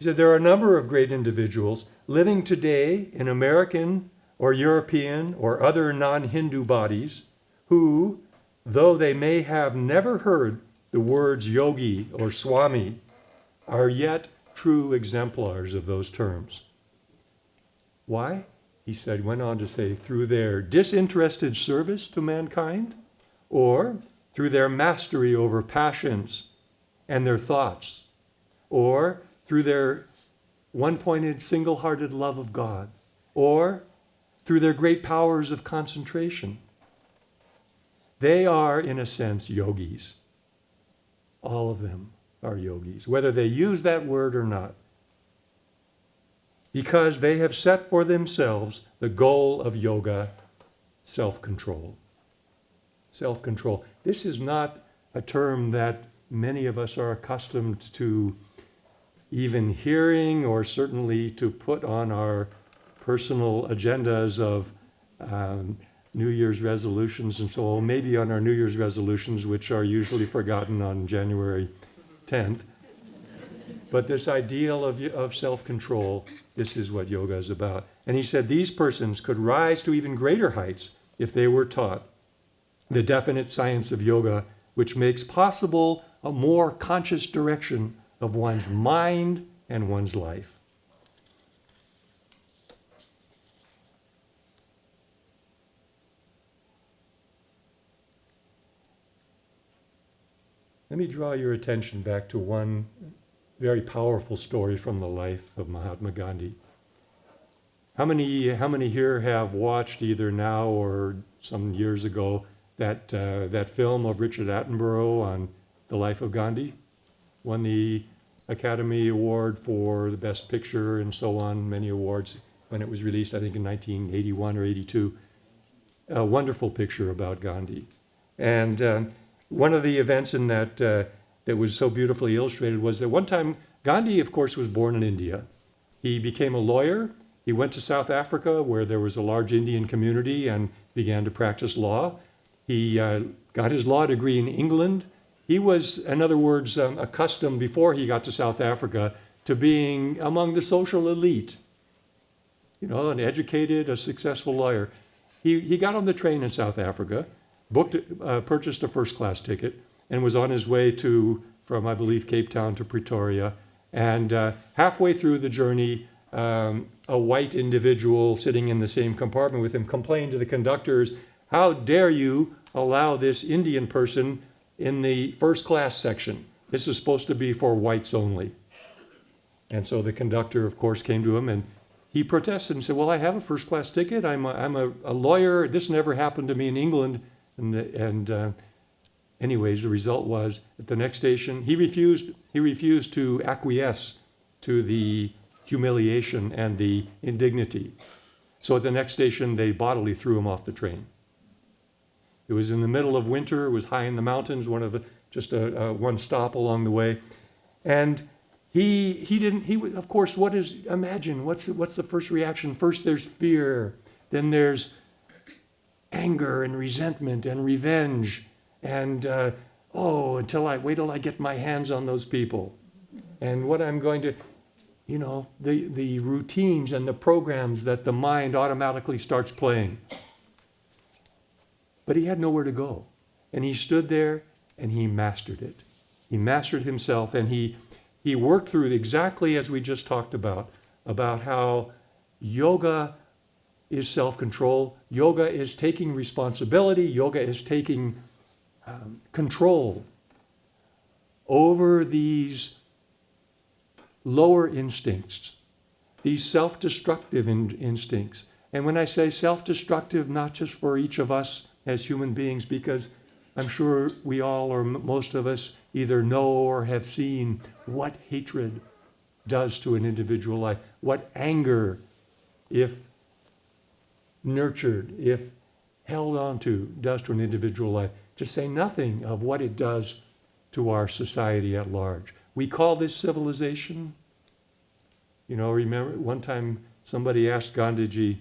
He said there are a number of great individuals living today in American or European or other non-Hindu bodies who, though they may have never heard the words yogi or swami, are yet true exemplars of those terms. Why? He said, went on to say, through their disinterested service to mankind, or through their mastery over passions and their thoughts, or through their one-pointed, single-hearted love of God, or through their great powers of concentration. They are, in a sense, yogis. All of them are yogis, whether they use that word or not, because they have set for themselves the goal of yoga, self-control. Self-control. This is not a term that many of us are accustomed to even hearing, or certainly to put on our personal agendas of New Year's resolutions and so on, maybe on our New Year's resolutions, which are usually forgotten on January 10th. But this ideal of self-control, this is what yoga is about. And he said these persons could rise to even greater heights if they were taught the definite science of yoga, which makes possible a more conscious direction of one's mind and one's life. Let me draw your attention back to one very powerful story from the life of Mahatma Gandhi. How many here have watched, either now or some years ago, that film of Richard Attenborough on the life of Gandhi? Won the Academy Award for the Best Picture and so on, many awards when it was released, I think in 1981 or 82. A wonderful picture about Gandhi. And one of the events in that that was so beautifully illustrated was that one time, Gandhi, of course, was born in India. He became a lawyer. He went to South Africa, where there was a large Indian community, and began to practice law. He got his law degree in England. He was, in other words, accustomed, before he got to South Africa, to being among the social elite. You know, an educated, a successful lawyer. He got on the train in South Africa, purchased a first-class ticket, and was on his way from, I believe, Cape Town to Pretoria. And halfway through the journey, a white individual sitting in the same compartment with him complained to the conductors, "How dare you allow this Indian person in the first-class section? This is supposed to be for whites only." And so the conductor, of course, came to him, and he protested and said, "Well, I have a first-class ticket. I'm a lawyer. This never happened to me in England." Anyways, the result was at the next station, he refused to acquiesce to the humiliation and the indignity. So at the next station, they bodily threw him off the train. It was in the middle of winter. It was high in the mountains, one stop along the way. And of course, imagine, what's the first reaction? First there's fear, then there's anger and resentment and revenge, and wait till I get my hands on those people. And what I'm going to, the routines and the programs that the mind automatically starts playing. But he had nowhere to go. And he stood there and he mastered it. He mastered himself, and he worked through exactly as we just talked about how yoga is self-control, yoga is taking responsibility, yoga is taking control over these lower instincts, these self-destructive instincts. And when I say self-destructive, not just for each of us as human beings, because I'm sure we all, or most of us, either know or have seen what hatred does to an individual life, what anger, if nurtured, if held on to, does to an individual life, to say nothing of what it does to our society at large. We call this civilization. You know, remember one time somebody asked Gandhiji,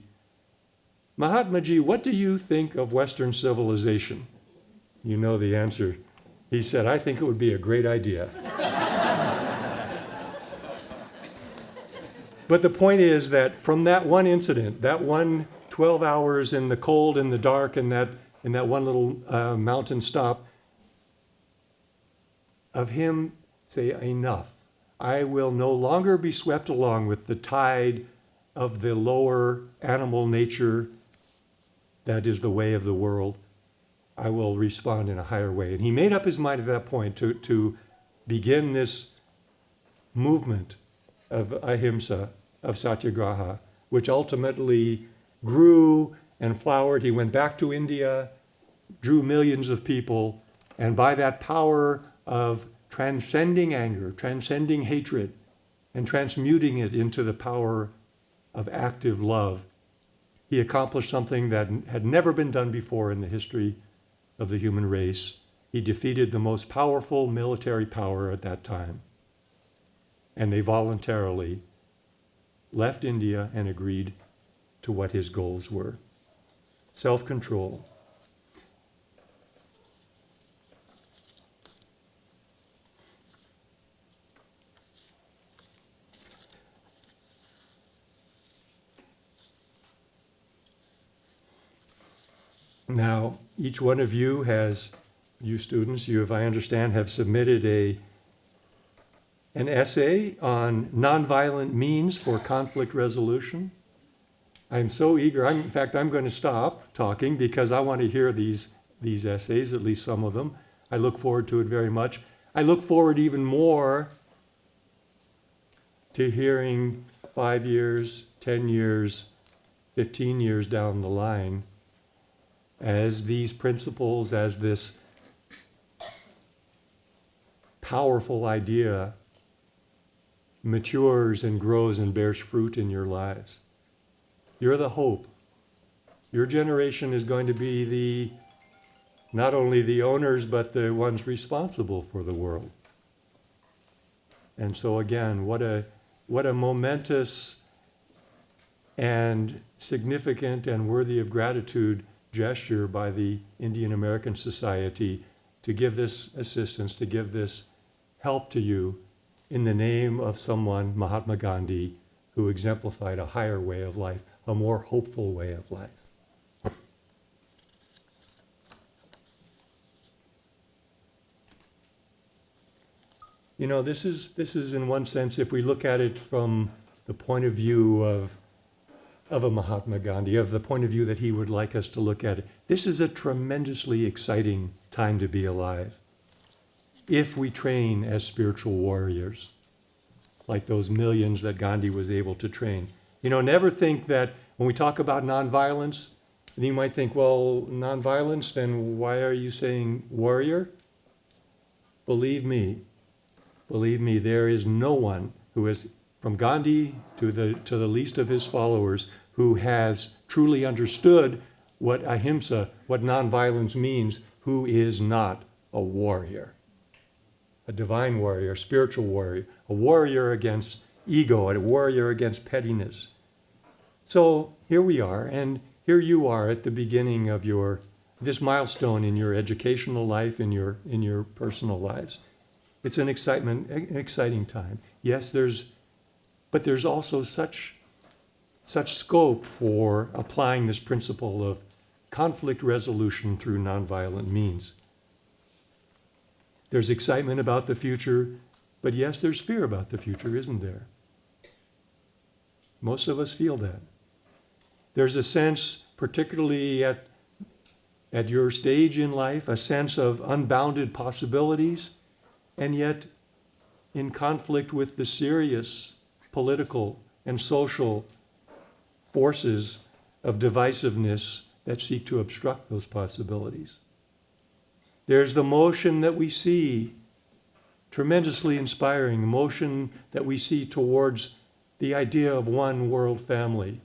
Mahatmaji, what do you think of Western civilization? You know the answer. He said, I think it would be a great idea. But the point is that from that one incident, that one 12 hours in the cold and the dark and that one little mountain stop, of him say, enough. I will no longer be swept along with the tide of the lower animal nature that is the way of the world. I will respond in a higher way. And he made up his mind at that point to begin this movement of ahimsa, of satyagraha, which ultimately grew and flowered. He went back to India, drew millions of people, and by that power of transcending anger, transcending hatred, and transmuting it into the power of active love, he accomplished something that had never been done before in the history of the human race. He defeated the most powerful military power at that time. And they voluntarily left India and agreed to what his goals were. Self-control. Now, each one of you has, you students, you, if I understand, have submitted an essay on nonviolent means for conflict resolution. I'm so eager. In fact, I'm going to stop talking because I want to hear these essays, at least some of them. I look forward to it very much. I look forward even more to hearing 5 years, 10 years, 15 years down the line, as these principles, as this powerful idea matures and grows and bears fruit in your lives. You're the hope. Your generation is going to be not only the owners, but the ones responsible for the world. And so again, what a momentous and significant and worthy of gratitude gesture by the Indian American Society to give this assistance, to give this help to you in the name of someone, Mahatma Gandhi, who exemplified a higher way of life, a more hopeful way of life. You know, this is in one sense, if we look at it from the point of view of a Mahatma Gandhi, of the point of view that he would like us to look at it, this is a tremendously exciting time to be alive. If we train as spiritual warriors, like those millions that Gandhi was able to train. You know, never think that when we talk about nonviolence, and you might think, well, nonviolence, then why are you saying warrior? Believe me, there is no one who is, from Gandhi to the least of his followers, who has truly understood what ahimsa, what nonviolence means, who is not a warrior. A divine warrior, a spiritual warrior, a warrior against ego, a warrior against pettiness. So here we are, and here you are at the beginning of this milestone in your educational life, in your personal lives. It's an exciting time. Yes, but there's also such scope for applying this principle of conflict resolution through nonviolent means. There's excitement about the future, but yes, there's fear about the future, isn't there? Most of us feel that. There's a sense, particularly at your stage in life, a sense of unbounded possibilities, and yet in conflict with the serious political and social forces of divisiveness that seek to obstruct those possibilities. There's the motion that we see, tremendously inspiring, the motion that we see towards the idea of one world family.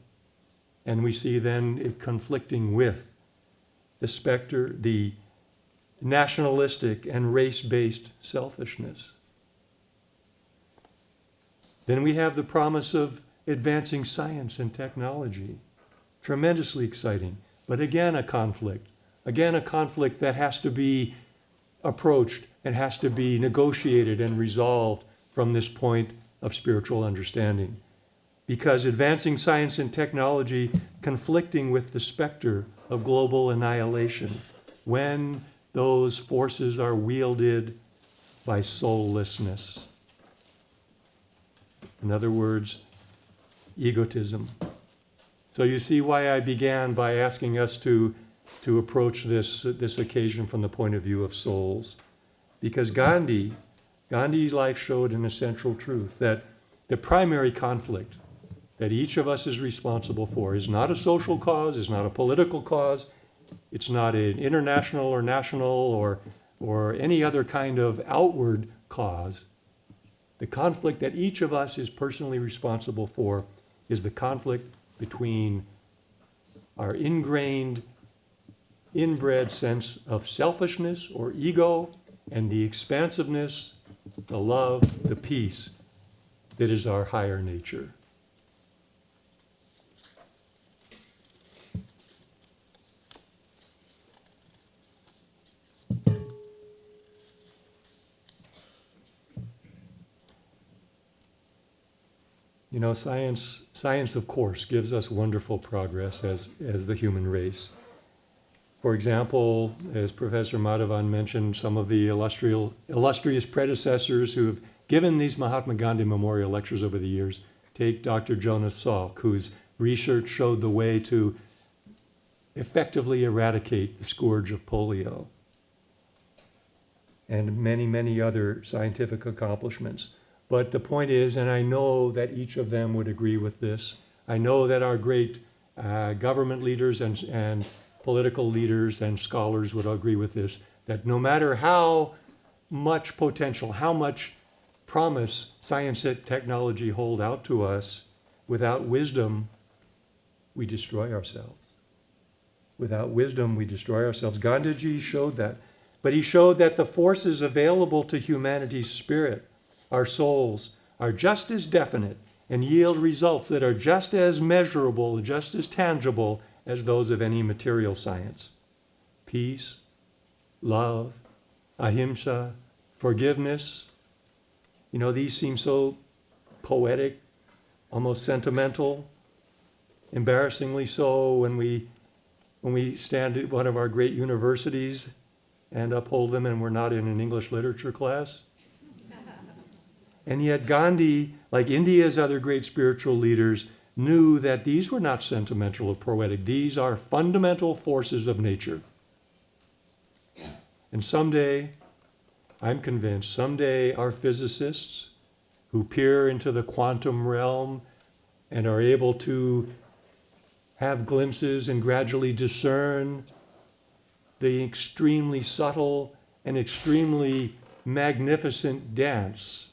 And we see then it conflicting with the specter, the nationalistic and race-based selfishness. Then we have the promise of advancing science and technology. Tremendously exciting, but again a conflict. Again, a conflict that has to be approached and has to be negotiated and resolved from this point of spiritual understanding. Because advancing science and technology conflicting with the specter of global annihilation when those forces are wielded by soullessness. In other words, egotism. So you see why I began by asking us to approach this occasion from the point of view of souls. Because Gandhi's life showed an essential truth, that the primary conflict that each of us is responsible for is not a social cause, is not a political cause, it's not an international or national or any other kind of outward cause. The conflict that each of us is personally responsible for is the conflict between our ingrained, inbred sense of selfishness or ego and the expansiveness, the love, the peace that is our higher nature. You know, science of course gives us wonderful progress as the human race. For example, as Professor Madhavan mentioned, some of the illustrious predecessors who have given these Mahatma Gandhi memorial lectures over the years, take Dr. Jonas Salk, whose research showed the way to effectively eradicate the scourge of polio, and many, many other scientific accomplishments. But the point is, and I know that each of them would agree with this, I know that our great government leaders and political leaders and scholars would agree with this, that no matter how much potential, how much promise science and technology hold out to us, without wisdom, we destroy ourselves. Without wisdom, we destroy ourselves. Gandhiji showed that. But he showed that the forces available to humanity's spirit, our souls, are just as definite and yield results that are just as measurable, just as tangible as those of any material science. Peace, love, ahimsa, forgiveness. You know, these seem so poetic, almost sentimental, embarrassingly so when we stand at one of our great universities and uphold them and we're not in an English literature class. And yet Gandhi, like India's other great spiritual leaders, knew that these were not sentimental or poetic. These are fundamental forces of nature. And someday, I'm convinced, someday our physicists who peer into the quantum realm and are able to have glimpses and gradually discern the extremely subtle and extremely magnificent dance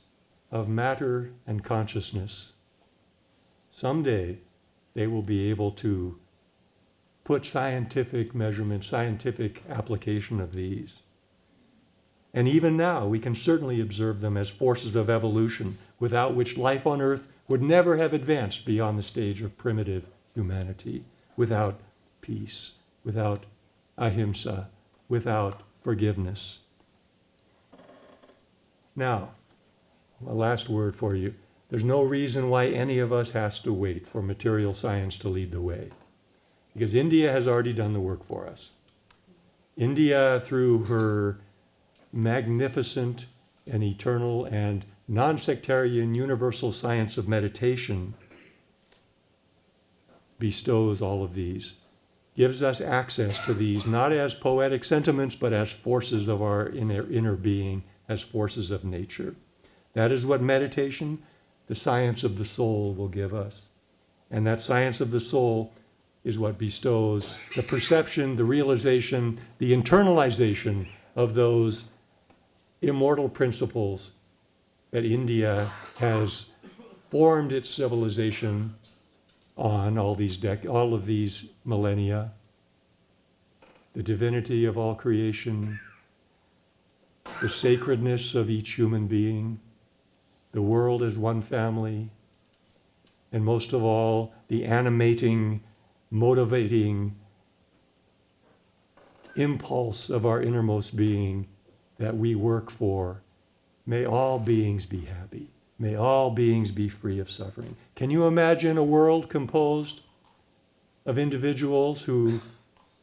of matter and consciousness. Someday they will be able to put scientific measurement, scientific application of these. And even now, we can certainly observe them as forces of evolution, without which life on Earth would never have advanced beyond the stage of primitive humanity, without peace, without ahimsa, without forgiveness. Now, a last word for you. There's no reason why any of us has to wait for material science to lead the way, because India has already done the work for us. India, through her magnificent and eternal and non-sectarian universal science of meditation bestows all of these, gives us access to these, not as poetic sentiments, but as forces of our inner being, as forces of nature. That is what meditation, the science of the soul, will give us. And that science of the soul is what bestows the perception, the realization, the internalization of those immortal principles that India has formed its civilization on all of these millennia. The divinity of all creation, the sacredness of each human being, the world as one family, and most of all, the animating, motivating impulse of our innermost being that we work for. May all beings be happy. May all beings be free of suffering. Can you imagine a world composed of individuals who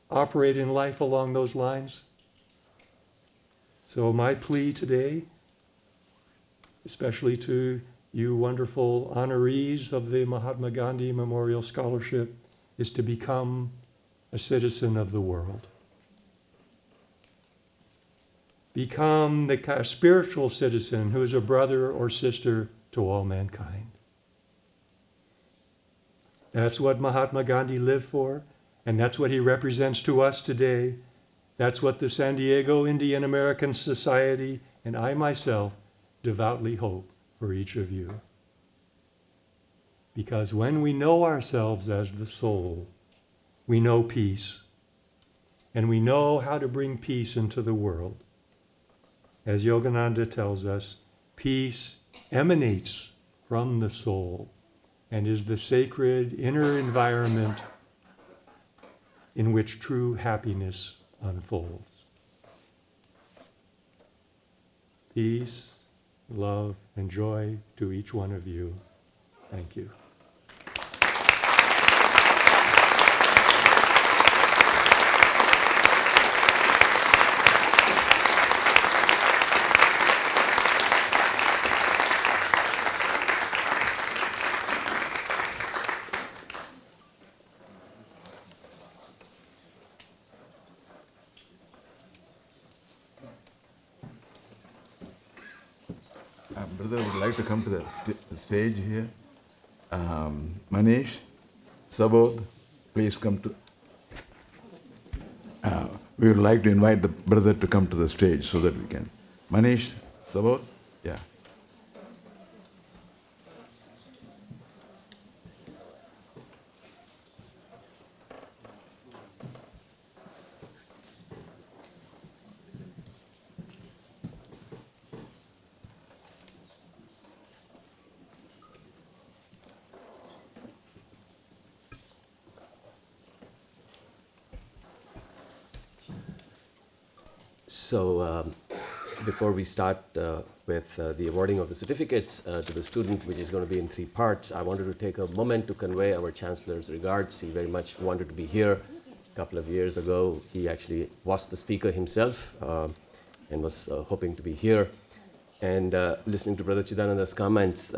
operate in life along those lines? So my plea today, especially to you wonderful honorees of the Mahatma Gandhi Memorial Scholarship, is to become a citizen of the world. Become the spiritual citizen who is a brother or sister to all mankind. That's what Mahatma Gandhi lived for, and that's what he represents to us today. That's what the San Diego Indian American Society and I myself devoutly hope for each of you. Because when we know ourselves as the soul, we know peace, and we know how to bring peace into the world. As Yogananda tells us, peace emanates from the soul and is the sacred inner environment in which true happiness unfolds. Peace, love, and joy to each one of you. Thank you. Brother would like to come to the stage here. Manish, Sabodh, please come to. We would like to invite the brother to come to the stage so that we can. Manish, Sabodh, yeah. So before we start with the awarding of the certificates to the student, which is going to be in 3 parts, I wanted to take a moment to convey our Chancellor's regards. He very much wanted to be here. A couple of years ago, he actually was the speaker himself and was hoping to be here. And listening to Brother Chidananda's comments,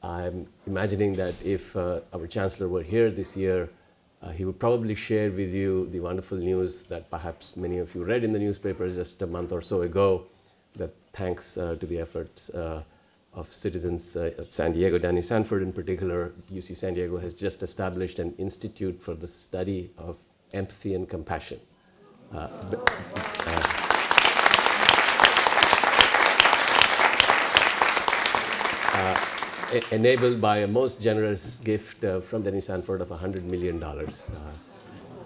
I'm imagining that if our Chancellor were here this year, he would probably share with you the wonderful news that perhaps many of you read in the newspapers just a month or so ago, that thanks to the efforts of citizens at San Diego, Danny Sanford in particular, UC San Diego has just established an institute for the study of empathy and compassion. Enabled by a most generous gift from Danny Sanford of $100 million.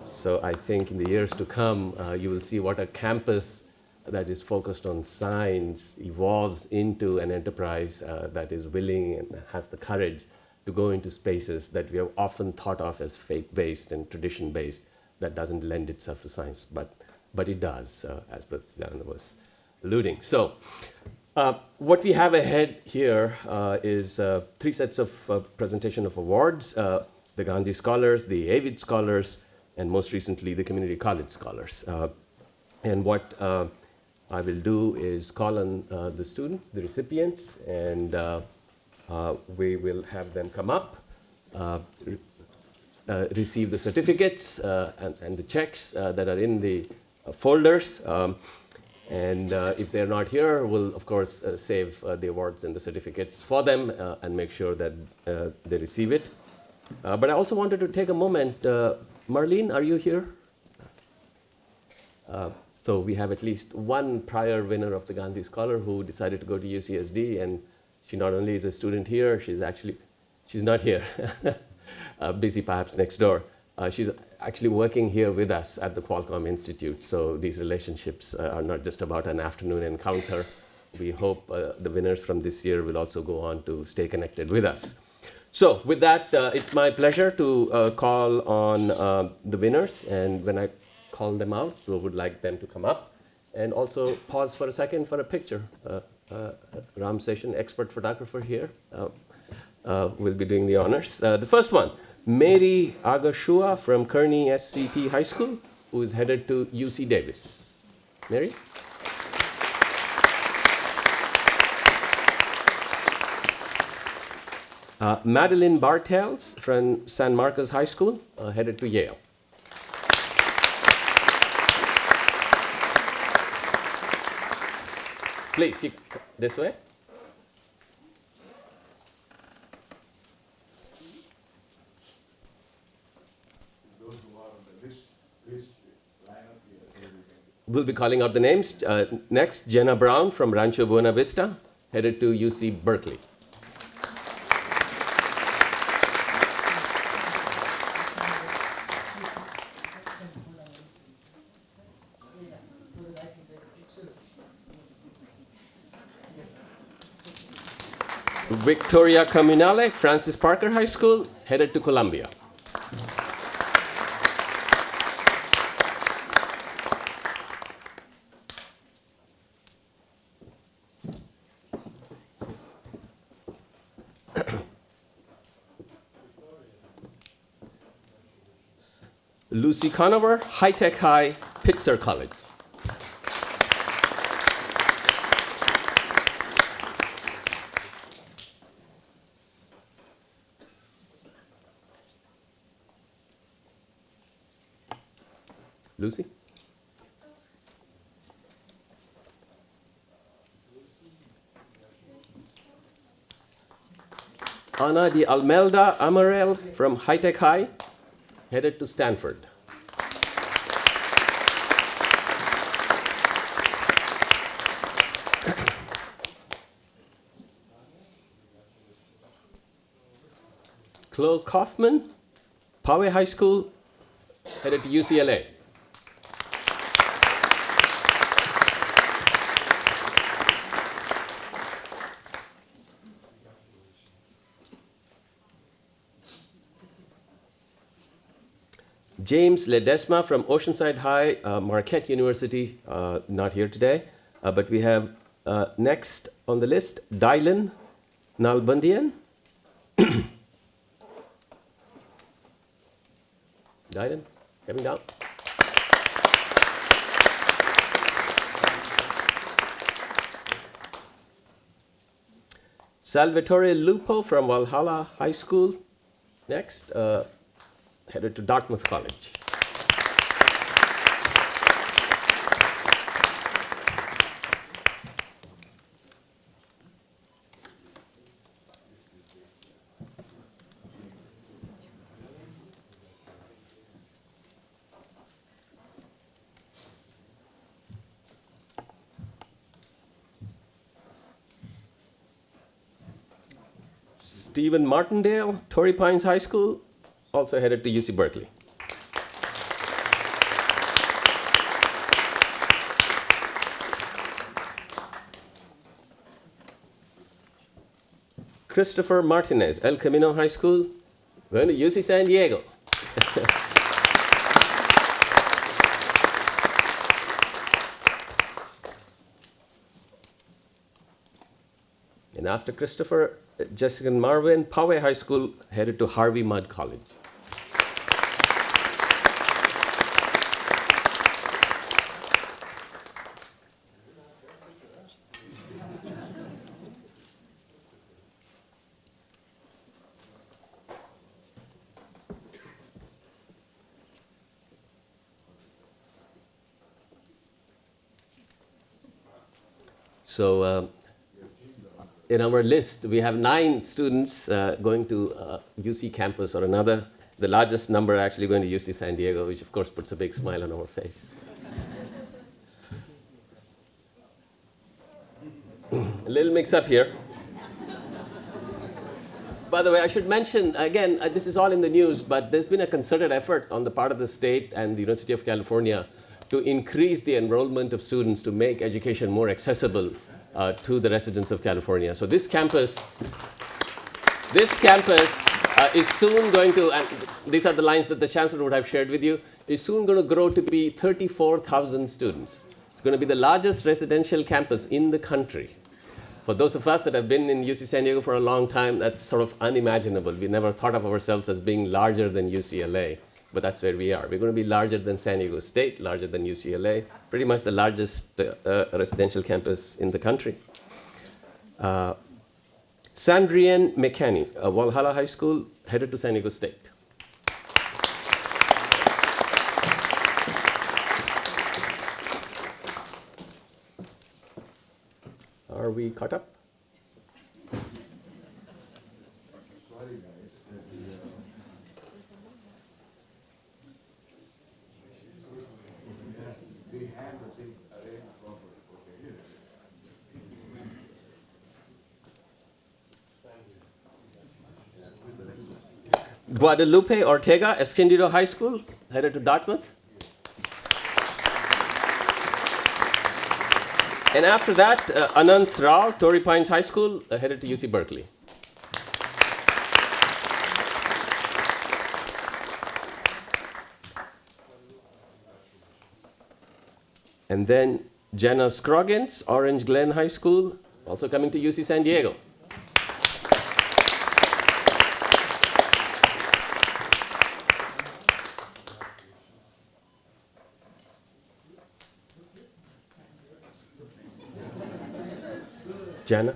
So I think in the years to come, you will see what a campus that is focused on science evolves into an enterprise that is willing and has the courage to go into spaces that we have often thought of as faith-based and tradition-based, that doesn't lend itself to science, but it does, as Brother Chidananda was alluding. So. What we have ahead here is 3 sets of presentation of awards, the Gandhi Scholars, the Avid Scholars, and most recently the Community College Scholars. And what I will do is call on the students, the recipients, and we will have them come up, receive the certificates and the checks that are in the folders. And if they're not here, we'll, of course, save the awards and the certificates for them and make sure that they receive it. But I also wanted to take a moment. Marlene, are you here? So we have at least one prior winner of the Gandhi Scholar who decided to go to UCSD, and she not only is a student here, she's not here, busy perhaps next door. She's actually working here with us at the Qualcomm Institute. So these relationships are not just about an afternoon encounter. We hope the winners from this year will also go on to stay connected with us. So with that, it's my pleasure to call on the winners. And when I call them out, we would like them to come up. And also pause for a second for a picture. Ram Session, expert photographer here, will be doing the honors. The first one, Mary Agashua from Kearney SCT High School, who is headed to UC Davis. Mary? Madeline Bartels from San Marcos High School, headed to Yale. Please, this way. We'll be calling out the names. Next, Jenna Brown from Rancho Buena Vista, headed to UC Berkeley. Victoria Comunale, Francis Parker High School, headed to Columbia. Lucy Conover, High Tech High, Pitzer College. Lucy? Ana de Almelda Amarel from High Tech High, headed to Stanford. Chloe Kaufman, Poway High School, headed to UCLA. James Ledesma from Oceanside High, Marquette University, not here today, but we have next on the list, Dylan Nalbandian. Dylan, coming down. Salvatore Lupo from Valhalla High School, next. Headed to Dartmouth College. Stephen Martindale, Torrey Pines High School, also headed to UC Berkeley. Christopher Martinez, El Camino High School, going to UC San Diego. And after Christopher, Jessica and Marvin, Poway High School, headed to Harvey Mudd College. So in our list, we have 9 students going to UC campus or another. The largest number actually going to UC San Diego, which of course puts a big smile on our face. A little mix up here. By the way, I should mention, again, this is all in the news, but there's been a concerted effort on the part of the state and the University of California to increase the enrollment of students to make education more accessible to the residents of California. So this campus is soon going to, and these are the lines that the chancellor would have shared with you, is soon going to grow to be 34,000 students. It's going to be the largest residential campus in the country. For those of us that have been in UC San Diego for a long time, that's sort of unimaginable. We never thought of ourselves as being larger than UCLA, but that's where we are. We're going to be larger than San Diego State, larger than UCLA, pretty much the largest residential campus in the country. Sandrian McCanney, Walhalla High School, headed to San Diego State. Are we caught up? Guadalupe Ortega, Escondido High School, headed to Dartmouth. And after that, Anant Rao, Torrey Pines High School, headed to UC Berkeley. And then Jenna Scroggins, Orange Glen High School, also coming to UC San Diego. Jana?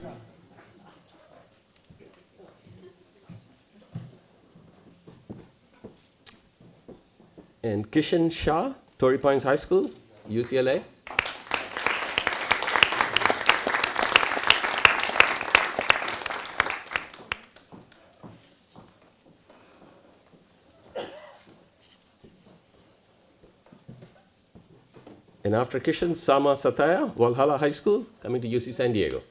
And Kishan Shah, Torrey Pines High School, UCLA. And after Kishan, Sama Sataya, Walhalla High School, coming to UC San Diego.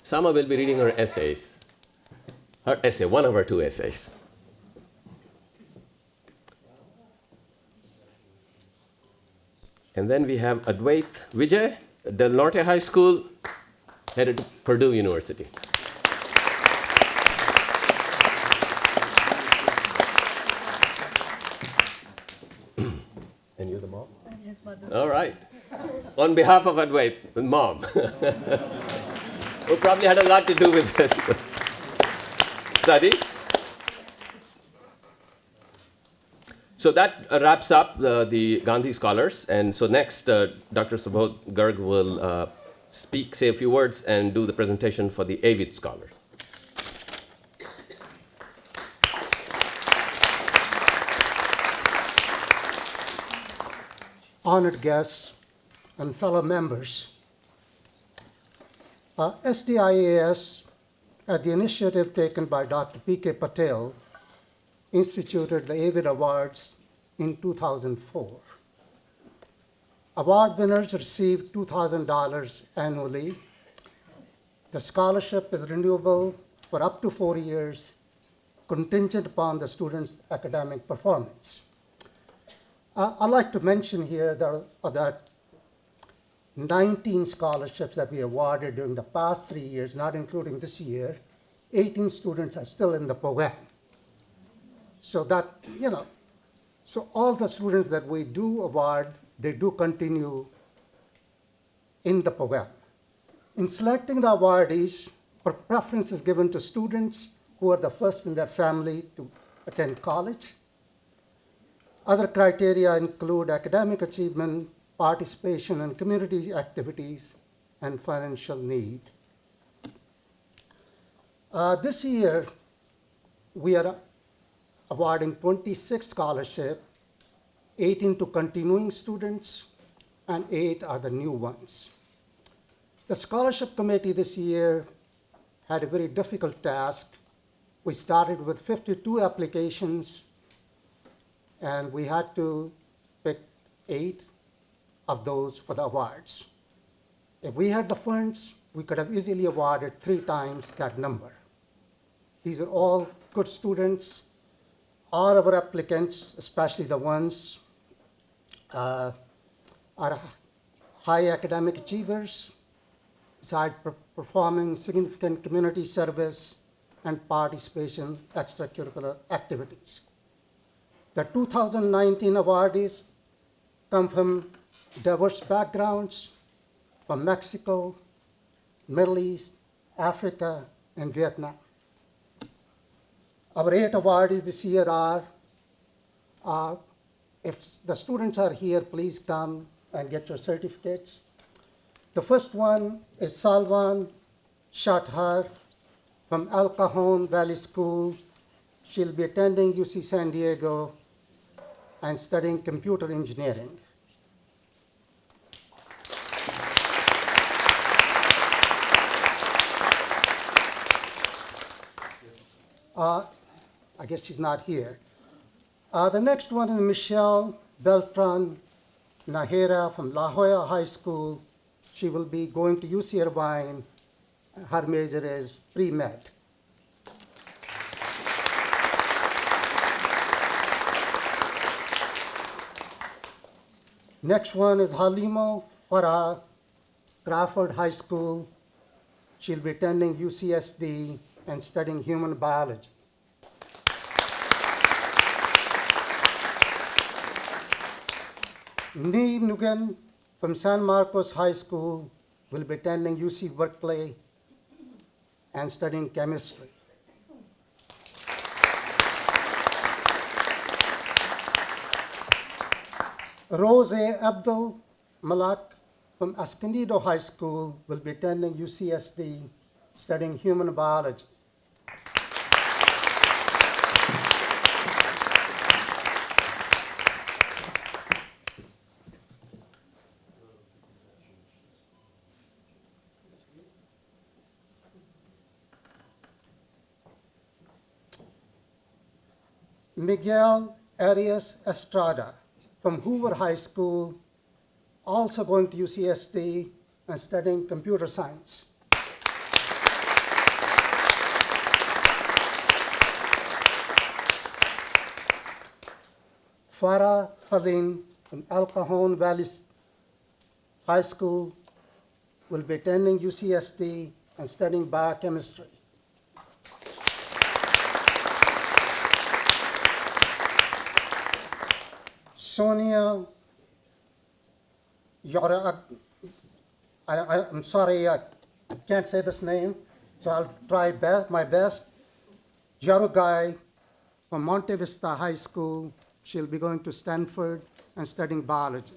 Sama will be reading her essays. Her essay, one of her 2 essays. And then we have Advait Vijay, Del Norte High School, headed to Purdue University. And you're the mom? His mother. All right. On behalf of Advait, the mom. Who probably had a lot to do with this studies. So that wraps up the Gandhi scholars. And so next, Dr. Subodh Garg will say a few words and do the presentation for the Avid scholars. Honored guests and fellow members, SDIAS, at the initiative taken by Dr. P.K. Patel, instituted the Avid Awards in 2004. Award winners receive $2,000 annually. The scholarship is renewable for up to 4 years, contingent upon the student's academic performance. I'd like to mention here that 19 scholarships that we awarded during the past 3 years, not including this year. 18 students are still in the program. So that, so all the students that we do award, they do continue in the program. In selecting the awardees, preference is given to students who are the first in their family to attend college. Other criteria include academic achievement, participation in community activities, and financial need. This year, we are awarding 26 scholarships 18 to continuing students, and 8 are the new ones. The scholarship committee this year had a very difficult task. We started with 52 applications, and we had to pick 8 of those for the awards. If we had the funds, we could have easily awarded 3 times that number. These are all good students. All of our applicants, especially the ones are high academic achievers, besides performing significant community service and participation extracurricular activities. The 2019 awardees come from diverse backgrounds, from Mexico, Middle East, Africa, and Vietnam. Our 8 awardees this year are, if the students are here, please come and get your certificates. The first one is Salwan Shathar from El Cajon Valley School. She'll be attending UC San Diego and studying computer engineering. I guess she's not here. The next one is Michelle Beltran Nahera from La Jolla High School. She will be going to UC Irvine. Her major is pre-med. Next one is Halimo Farah, Crawford High School. She'll be attending UCSD and studying human biology. Nee Nguyen from San Marcos High School will be attending UC Berkeley and studying chemistry. Rose Abdul Malak from Escondido High School will be attending UCSD studying human biology. Miguel Arias Estrada from Hoover High School, also going to UCSD and studying computer science. Farah Halim from El Cajon Valley High School will be attending UCSD and studying biochemistry. Sonia Yara, I'm sorry, I can't say this name, so I'll try my best. Yarugai from Monte Vista High School. She'll be going to Stanford and studying biology.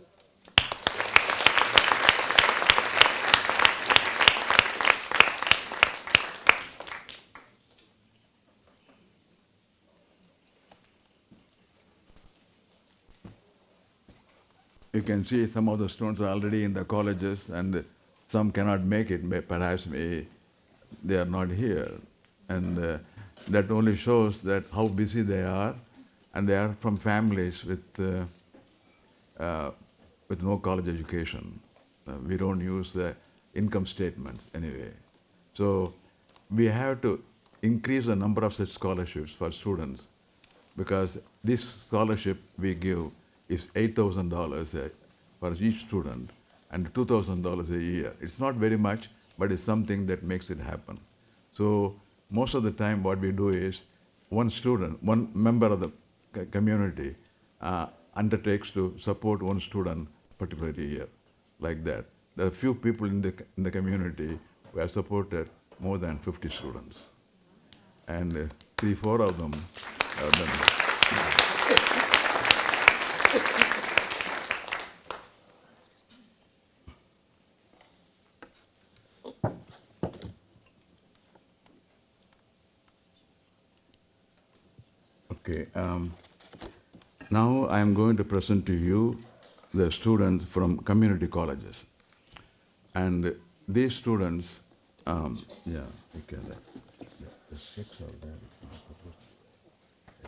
You can see some of the students are already in the colleges and some cannot make it, perhaps they are not here. And that only shows that how busy they are, and they are from families with no college education. We don't use the income statements anyway. So we have to increase the number of such scholarships for students, because this scholarship we give is $8,000 for each student and $2,000 a year. It's not very much, but it's something that makes it happen. So most of the time what we do is one student, one member of the community undertakes to support one student particular year, like that. There are few people in the community who have supported more than 50 students. And 3-4 of them have done that. Okay. Now I am going to present to you the students from community colleges. And these students, yeah, you can, the checks are there. It's not supposed to,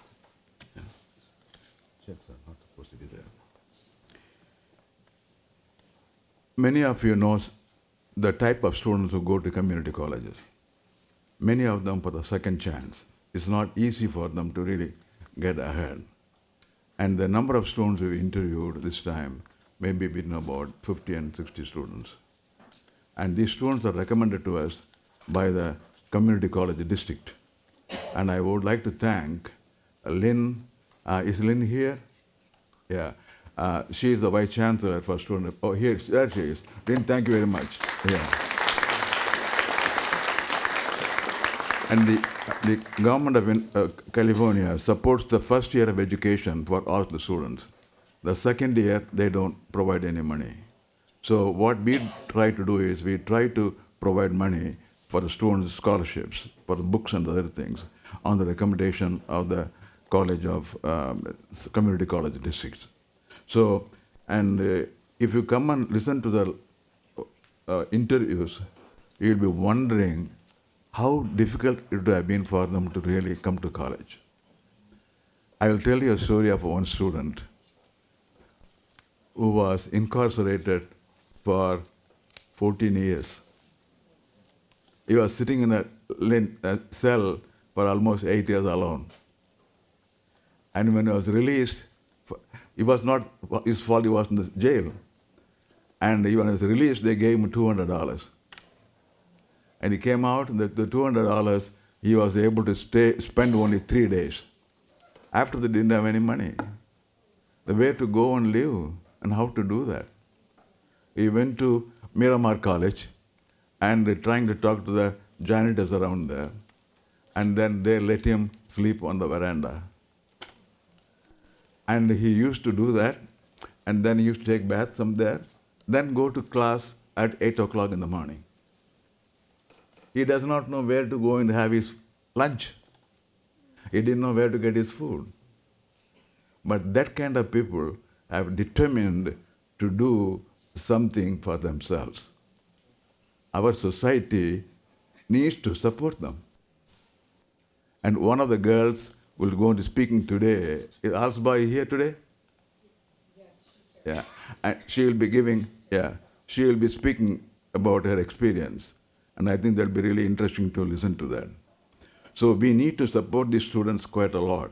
yeah. Checks are not supposed to be there. Many of you know the type of students who go to community colleges. Many of them for the second chance. It's not easy for them to really get ahead. And the number of students we interviewed this time may be between about 50 and 60 students. And these students are recommended to us by the community college district. And I would like to thank Lynn. Is Lynn here? Yeah. She is the vice chancellor for student. Oh, there she is. Lynn, thank you very much. Yeah. And the government of California supports the first year of education for all the students. The second year, they don't provide any money. So what we try to do is we try to provide money for the students' scholarships, for the books and other things, on the recommendation of the College of Community College districts. So, and if you come and listen to the interviews, you'll be wondering how difficult it would have been for them to really come to college. I will tell you a story of one student who was incarcerated for 14 years. He was sitting in a cell for almost 8 years alone. And when he was released, it was not his fault, he was in the jail. And when he was released, they gave him $200. And he came out, and the $200, he was able to spend only 3 days. After they didn't have any money. The way to go and live, and how to do that. He went to Miramar College, and trying to talk to the janitors around there. And then they let him sleep on the veranda. And he used to do that, and then he used to take bath from there, then go to class at 8 o'clock in the morning. He does not know where to go and have his lunch. He didn't know where to get his food. But that kind of people have determined to do something for themselves. Our society needs to support them. And one of the girls will go into speaking today. Is Alsba here today? Yes, she's here. Yeah. And she will be giving, she will be speaking about her experience. And I think that'll be really interesting to listen to that. So we need to support these students quite a lot.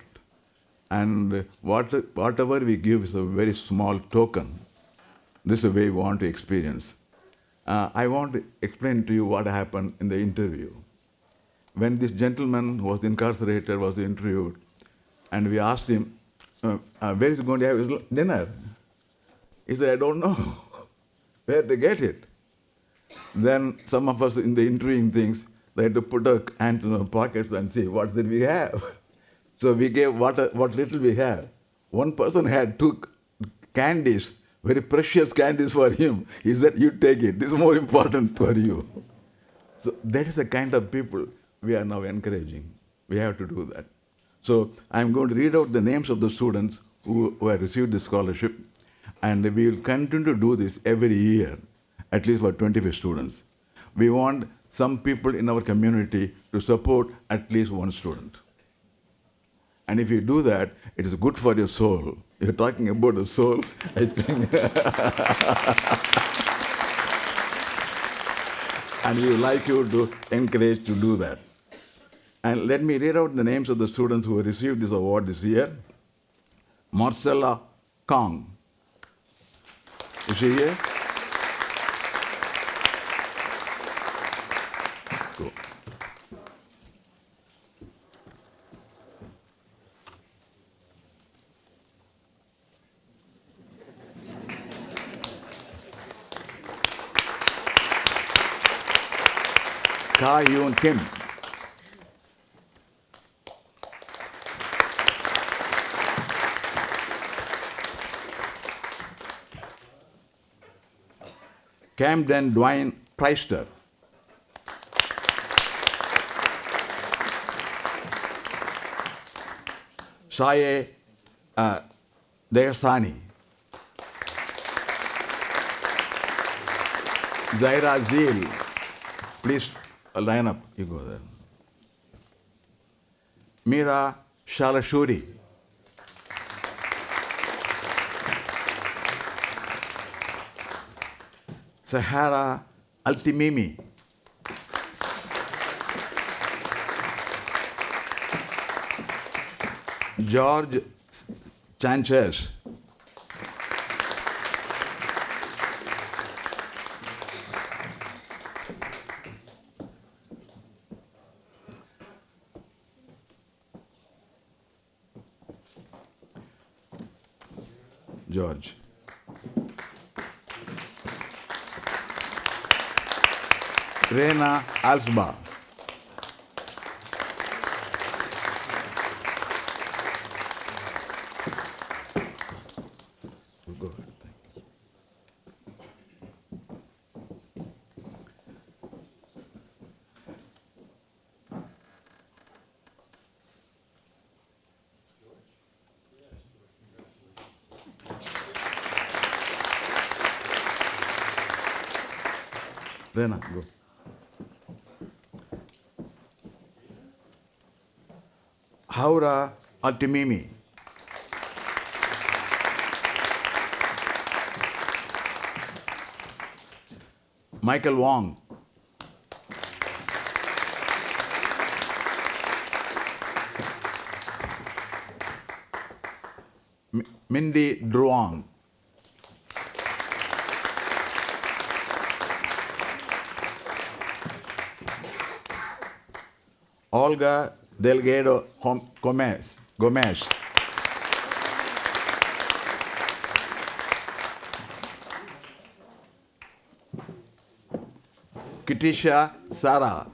And whatever we give is a very small token. This is the way we want to experience. I want to explain to you what happened in the interview. When this gentleman who was incarcerated was interviewed, and we asked him, where is he going to have his dinner? He said, I don't know where to get it. Then some of us in the interviewing things, they had to put our hands in our pockets and see what did we have. So we gave what little we had. One person had 2 candies, very precious candies for him. He said, you take it. This is more important for you. So that is the kind of people we are now encouraging. We have to do that. So I'm going to read out the names of the students who have received this scholarship. And we will continue to do this every year, at least for 25 students. We want some people in our community to support at least one student. And if you do that, it is good for your soul. You're talking about the soul, I think. And we would like you to encourage to do that. And let me read out the names of the students who received this award this year. Marcella Kong. Is she here? Cool. Ka Yoon Kim. Camden Dwayne Preister. Saye Dayasani. Zaira Zeel. Please line up. You go there. Meera Shalashuri. Sahara Altimimi. George Sanchez. George. Rena Alsba. Go. Rena, go. Haura Altimimi. Michael Wong. Mindy Druang. Olga Delgado Gomez. Kitisha Sara.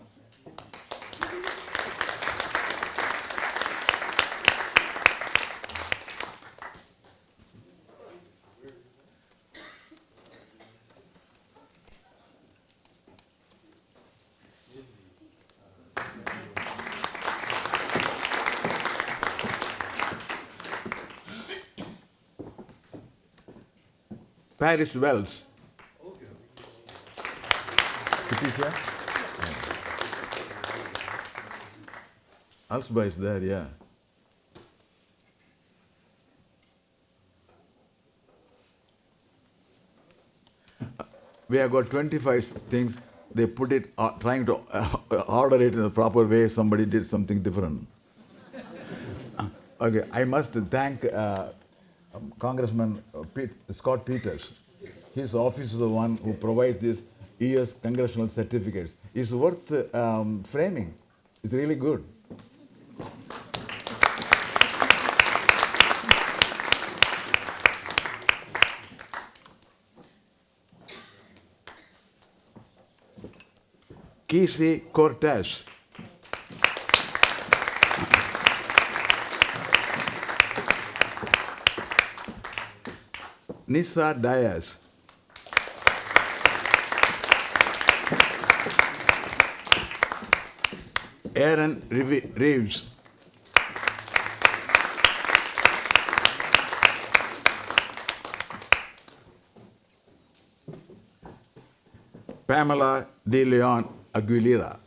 Paris Wells. Kitisha? Alsba is there, yeah. We have got 25 things. They put it, trying to order it in the proper way. Somebody did something different. Okay, I must thank Congressman Scott Peters. His office is the one who provides these year's congressional certificates. It's worth framing. It's really good. Casey Cortez. Nisa Diaz. Aaron Reeves. Pamela De Leon Aguilera.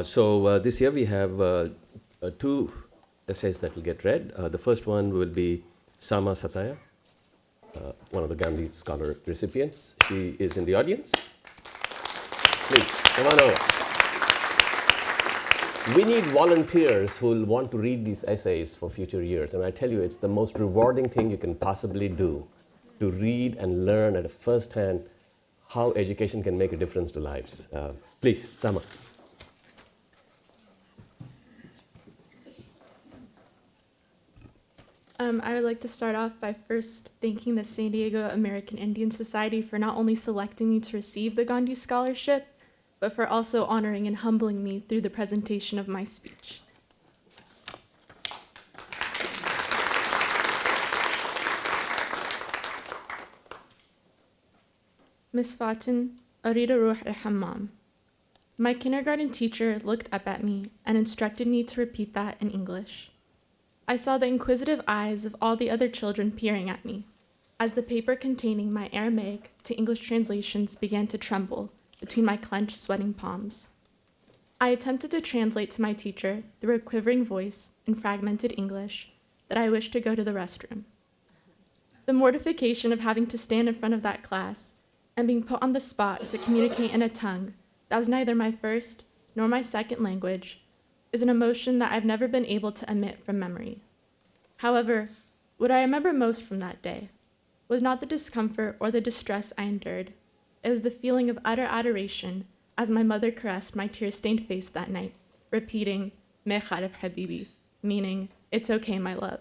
So this year we have two essays that will get read. The first one will be Sama Sataya, one of the Gandhi Scholar recipients. She is in the audience. Please, come on over. We need volunteers who will want to read these essays for future years. And I tell you, it's the most rewarding thing you can possibly do, to read and learn at a first hand how education can make a difference to lives. Please, Sama. I would like to start off by first thanking the San Diego American Indian Society for not only selecting me to receive the Gandhi Scholarship, but for also honoring and humbling me through the presentation of my speech. Miss Fatin, Arida Ruh al-Hammam. My kindergarten teacher looked up at me and instructed me to repeat that in English. I saw the inquisitive eyes of all the other children peering at me as the paper containing my Aramaic to English translations began to tremble between my clenched, sweating palms. I attempted to translate to my teacher through a quivering voice in fragmented English that I wished to go to the restroom. The mortification of having to stand in front of that class and being put on the spot to communicate in a tongue that was neither my first nor my second language is an emotion that I've never been able to omit from memory. However, what I remember most from that day was not the discomfort or the distress I endured. It was the feeling of utter adoration as my mother caressed my tear-stained face that night, repeating, "Me kharif habibi," meaning, "It's okay, my love."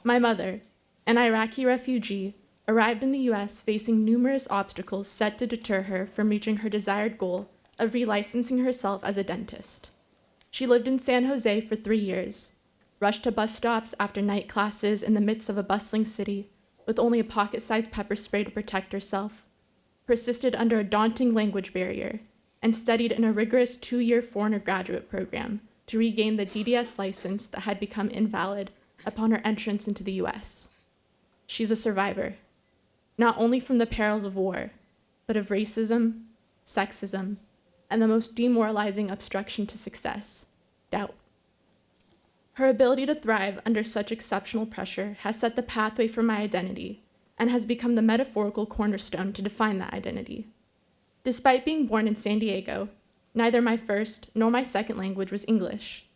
My mother, an Iraqi refugee, arrived in the US facing numerous obstacles set to deter her from reaching her desired goal of relicensing herself as a dentist. She lived in San Jose for 3 years, rushed to bus stops after night classes in the midst of a bustling city with only a pocket-sized pepper spray to protect herself, persisted under a daunting language barrier, and studied in a rigorous 2-year foreigner graduate program to regain the DDS license that had become invalid upon her entrance into the US. She's a survivor, not only from the perils of war, but of racism, sexism, and the most demoralizing obstruction to success, doubt. Her ability to thrive under such exceptional pressure has set the pathway for my identity and has become the metaphorical cornerstone to define that identity. Despite being born in San Diego, neither my first nor my second language was English.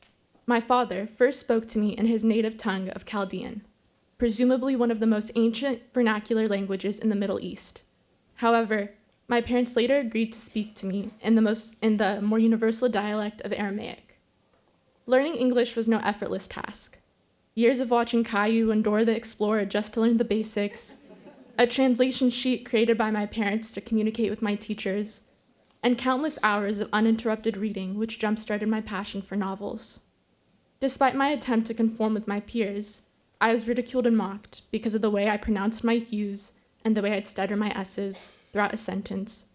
My father first spoke to me in his native tongue of Chaldean, presumably one of the most ancient vernacular languages in the Middle East. However, my parents later agreed to speak to me in the more universal dialect of Aramaic. Learning English was no effortless task. Years of watching Caillou and Dora the Explorer just to learn the basics, a translation sheet created by my parents to communicate with my teachers, and countless hours of uninterrupted reading which jump-started my passion for novels. Despite my attempt to conform with my peers, I was ridiculed and mocked because of the way I pronounced my U's and the way I'd stutter my S's throughout a sentence.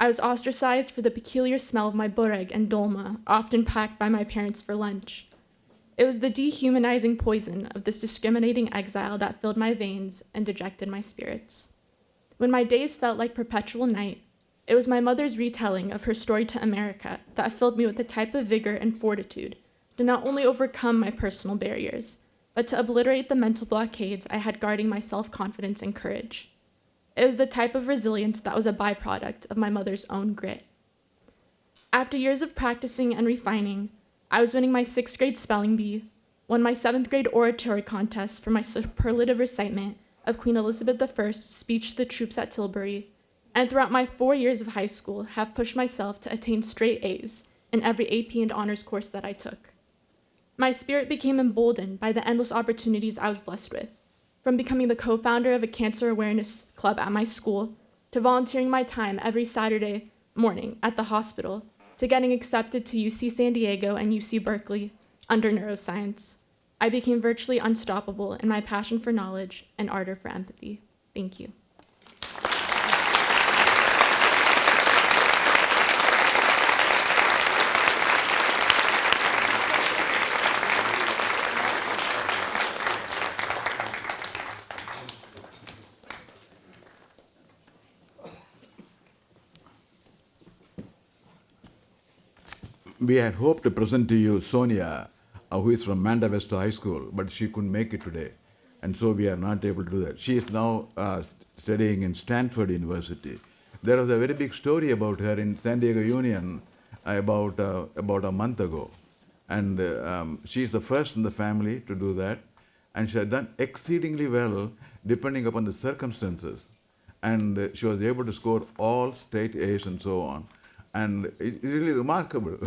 I was ostracized for the peculiar smell of my boreg and dolma, often packed by my parents for lunch. It was the dehumanizing poison of this discriminating exile that filled my veins and dejected my spirits. When my days felt like perpetual night, it was my mother's retelling of her story to America that filled me with a type of vigor and fortitude to not only overcome my personal barriers, but to obliterate the mental blockades I had guarding my self-confidence and courage. It was the type of resilience that was a byproduct of my mother's own grit. After years of practicing and refining, I was winning my 6th grade spelling bee, won my 7th grade oratory contest for my superlative recitement of Queen Elizabeth I's speech to the troops at Tilbury, and throughout my 4 years of high school have pushed myself to attain straight A's in every AP and honors course that I took. My spirit became emboldened by the endless opportunities I was blessed with, from becoming the co-founder of a cancer awareness club at my school, to volunteering my time every Saturday morning at the hospital, to getting accepted to UC San Diego and UC Berkeley under neuroscience. I became virtually unstoppable in my passion for knowledge and ardor for empathy. Thank you. We had hoped to present to you Sonia, who is from Manda West High School, but she couldn't make it today. And so we are not able to do that. She is now studying in Stanford University. There was a very big story about her in San Diego Union about a month ago. And she is the first in the family to do that. And she had done exceedingly well depending upon the circumstances. And she was able to score all straight A's and so on. And it's really remarkable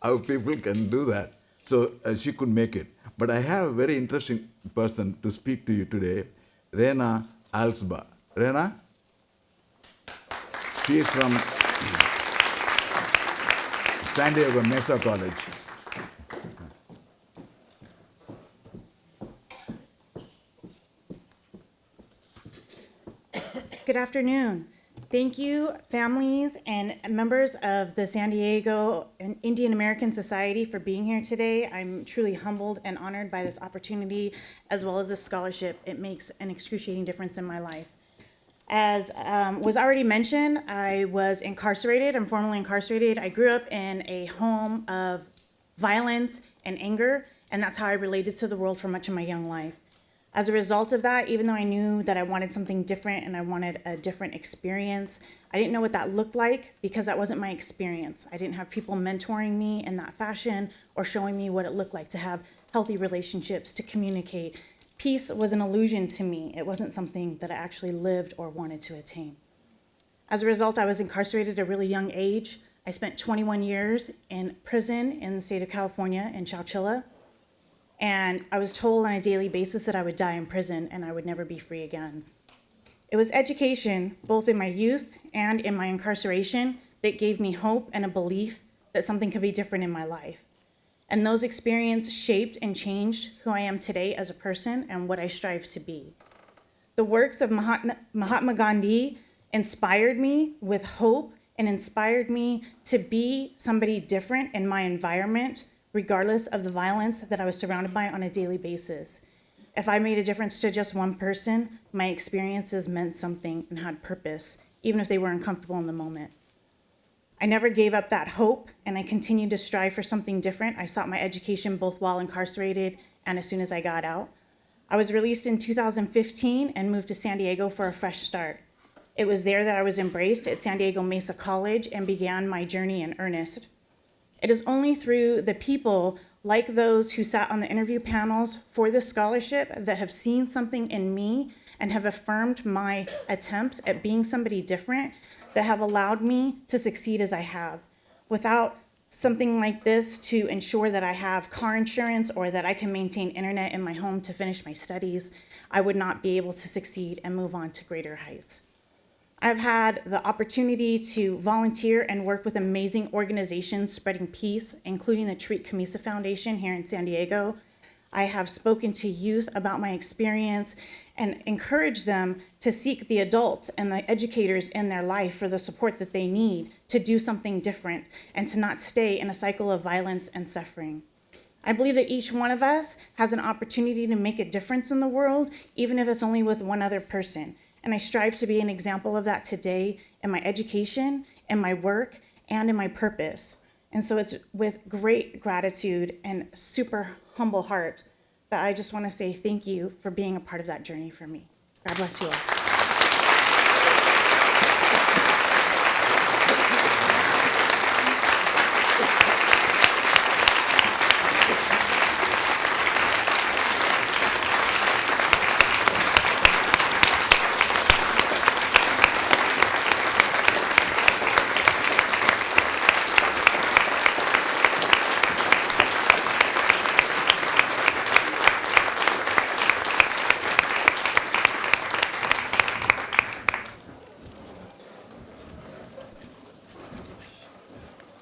how people can do that. So she could make it. But I have a very interesting person to speak to you today, Rena Alsba. Rena? She is from San Diego Mesa College. Good afternoon. Thank you, families and members of the San Diego Indian American Society, for being here today. I'm truly humbled and honored by this opportunity, as well as this scholarship. It makes an excruciating difference in my life. As was already mentioned, I was incarcerated. I'm formerly incarcerated. I grew up in a home of violence and anger, and that's how I related to the world for much of my young life. As a result of that, even though I knew that I wanted something different and I wanted a different experience, I didn't know what that looked like because that wasn't my experience. I didn't have people mentoring me in that fashion or showing me what it looked like to have healthy relationships, to communicate. Peace was an illusion to me. It wasn't something that I actually lived or wanted to attain. As a result, I was incarcerated at a really young age. I spent 21 years in prison in the state of California in Chowchilla. And I was told on a daily basis that I would die in prison and I would never be free again. It was education, both in my youth and in my incarceration, that gave me hope and a belief that something could be different in my life. And those experiences shaped and changed who I am today as a person and what I strive to be. The works of Mahatma Gandhi inspired me with hope and inspired me to be somebody different in my environment, regardless of the violence that I was surrounded by on a daily basis. If I made a difference to just one person, my experiences meant something and had purpose, even if they were uncomfortable in the moment. I never gave up that hope, and I continued to strive for something different. I sought my education both while incarcerated and as soon as I got out. I was released in 2015 and moved to San Diego for a fresh start. It was there that I was embraced at San Diego Mesa College and began my journey in earnest. It is only through the people like those who sat on the interview panels for this scholarship that have seen something in me and have affirmed my attempts at being somebody different that have allowed me to succeed as I have. Without something like this to ensure that I have car insurance or that I can maintain internet in my home to finish my studies, I would not be able to succeed and move on to greater heights. I've had the opportunity to volunteer and work with amazing organizations spreading peace, including the Tariq Kamisa Foundation here in San Diego. I have spoken to youth about my experience and encouraged them to seek the adults and the educators in their life for the support that they need to do something different and to not stay in a cycle of violence and suffering. I believe that each one of us has an opportunity to make a difference in the world, even if it's only with one other person. And I strive to be an example of that today in my education, in my work, and in my purpose. And so it's with great gratitude and super humble heart that I just want to say thank you for being a part of that journey for me. God bless you all.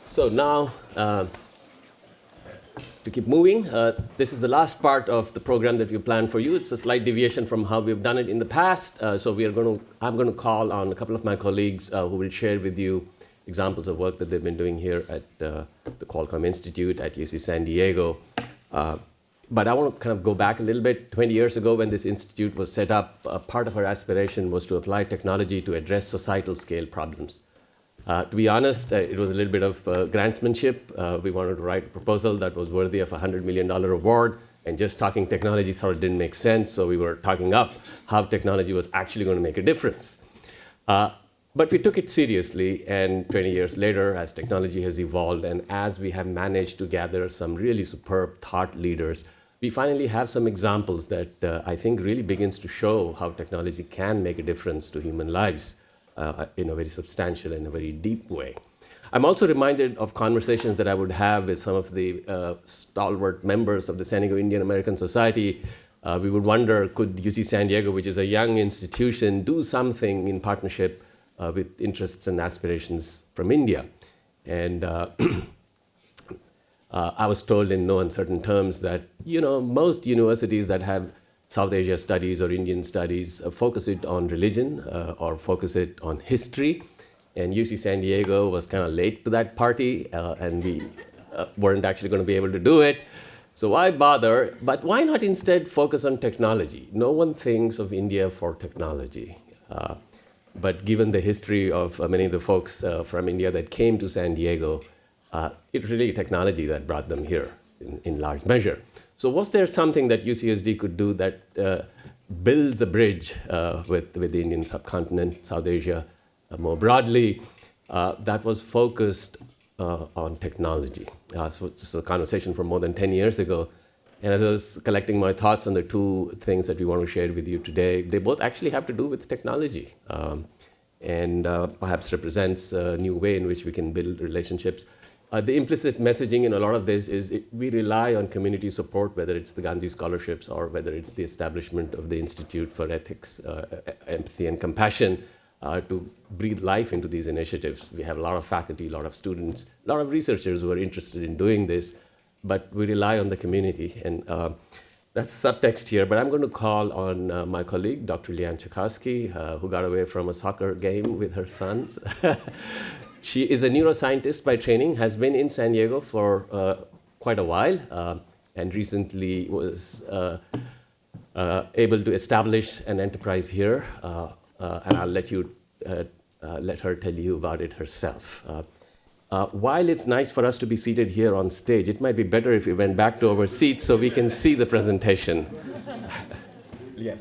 So now, to keep moving, this is the last part of the program that we planned for you. It's a slight deviation from how we've done it in the past. So I'm going to call on a couple of my colleagues who will share with you examples of work that they've been doing here at the Qualcomm Institute at UC San Diego. But I want to kind of go back a little bit. 20 years ago, when this institute was set up, part of our aspiration was to apply technology to address societal scale problems. To be honest, it was a little bit of grantsmanship. We wanted to write a proposal that was worthy of a $100 million award, and just talking technology sort of didn't make sense, so we were talking up how technology was actually going to make a difference. But we took it seriously, and 20 years later, as technology has evolved, and as we have managed to gather some really superb thought leaders, we finally have some examples that I think really begins to show how technology can make a difference to human lives in a very substantial and a very deep way. I'm also reminded of conversations that I would have with some of the stalwart members of the San Diego Indian American Society. We would wonder, could UC San Diego, which is a young institution, do something in partnership with interests and aspirations from India? And I was told in no uncertain terms that, most universities that have South Asia studies or Indian studies focus it on religion or focus it on history. And UC San Diego was kind of late to that party, and we weren't actually going to be able to do it. So why bother? But why not instead focus on technology? No one thinks of India for technology. But given the history of many of the folks from India that came to San Diego, it's really technology that brought them here in large measure. So was there something that UCSD could do that builds a bridge with the Indian subcontinent, South Asia more broadly, that was focused on technology? So it's a conversation from more than 10 years ago. And as I was collecting my thoughts on the two things that we want to share with you today, they both actually have to do with technology, and perhaps represents a new way in which we can build relationships. The implicit messaging in a lot of this is we rely on community support, whether it's the Gandhi scholarships or whether it's the establishment of the Institute for Ethics, Empathy, and Compassion to breathe life into these initiatives. We have a lot of faculty, a lot of students, a lot of researchers who are interested in doing this, but we rely on the community. And that's the subtext here, but I'm going to call on my colleague, Dr. Leanne Chukoskie, who got away from a soccer game with her sons. She is a neuroscientist by training, has been in San Diego for quite a while, and recently was able to establish an enterprise here, and I'll let her tell you about it herself. While it's nice for us to be seated here on stage, it might be better if we went back to our seats so we can see the presentation. Yeah.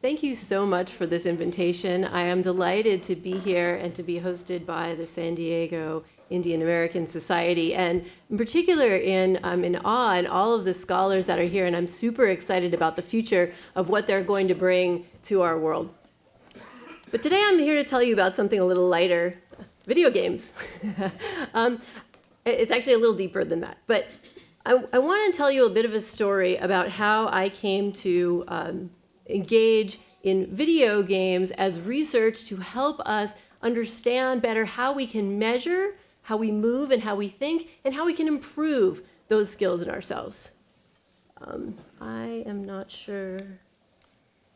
Thank you so much for this invitation. I am delighted to be here and to be hosted by the San Diego Indian American Society, and in particular, I'm in awe in all of the scholars that are here, and I'm super excited about the future of what they're going to bring to our world. But today I'm here to tell you about something a little lighter, video games. It's actually a little deeper than that, but I want to tell you a bit of a story about how I came to engage in video games as research to help us understand better how we can measure, how we move and how we think, and how we can improve those skills in ourselves. I am not sure.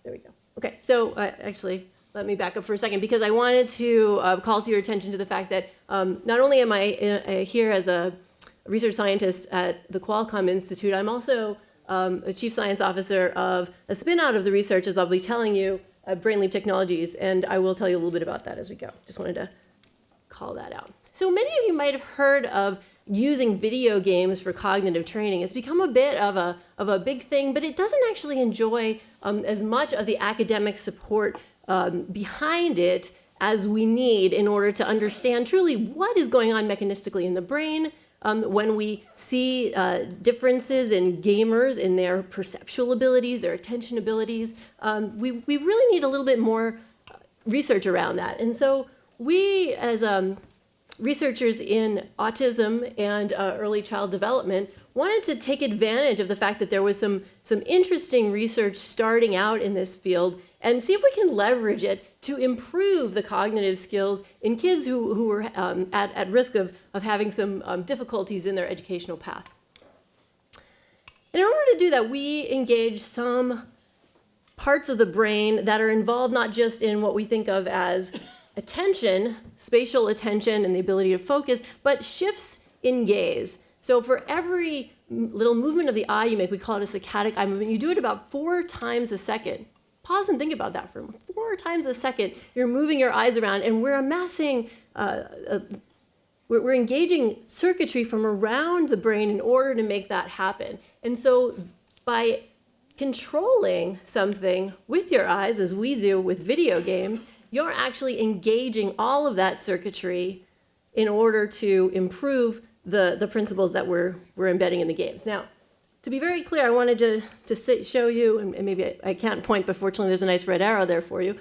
There we go. Okay, so actually, let me back up for a second because I wanted to call to your attention to the fact that not only am I here as a research scientist at the Qualcomm Institute, I'm also a chief science officer of a spin-out of the research, as I'll be telling you, Brainleap Technologies, and I will tell you a little bit about that as we go. Just wanted to call that out. So many of you might have heard of using video games for cognitive training. It's become a bit of a big thing, but it doesn't actually enjoy as much of the academic support behind it as we need in order to understand truly what is going on mechanistically in the brain. When we see differences in gamers in their perceptual abilities, their attention abilities, we really need a little bit more research around that. And so we, as researchers in autism and early child development, wanted to take advantage of the fact that there was some interesting research starting out in this field and see if we can leverage it to improve the cognitive skills in kids who were at risk of having some difficulties in their educational path. And in order to do that, we engage some parts of the brain that are involved not just in what we think of as attention, spatial attention, and the ability to focus, but shifts in gaze. So for every little movement of the eye you make, we call it a saccadic eye movement, you do it about 4 times a second. Pause and think about that for a moment. 4 times a second, you're moving your eyes around, and we're amassing, we're engaging circuitry from around the brain in order to make that happen. And so by controlling something with your eyes, as we do with video games, you're actually engaging all of that circuitry in order to improve the principles that we're embedding in the games. Now, to be very clear, I wanted to show you, and maybe I can't point, but fortunately there's a nice red arrow there for you,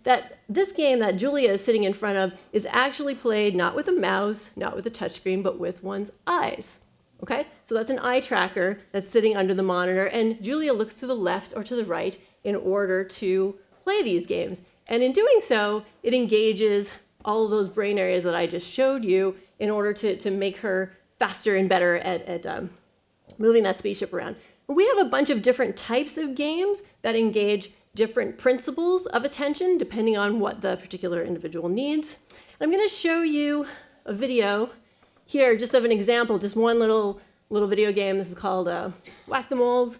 that this game that Julia is sitting in front of is actually played not with a mouse, not with a touchscreen, but with one's eyes. Okay? So that's an eye tracker that's sitting under the monitor, and Julia looks to the left or to the right in order to play these games. And in doing so, it engages all of those brain areas that I just showed you in order to make her faster and better at moving that spaceship around. We have a bunch of different types of games that engage different principles of attention depending on what the particular individual needs. I'm going to show you a video here just of an example, just one little video game. This is called Whack the Moles.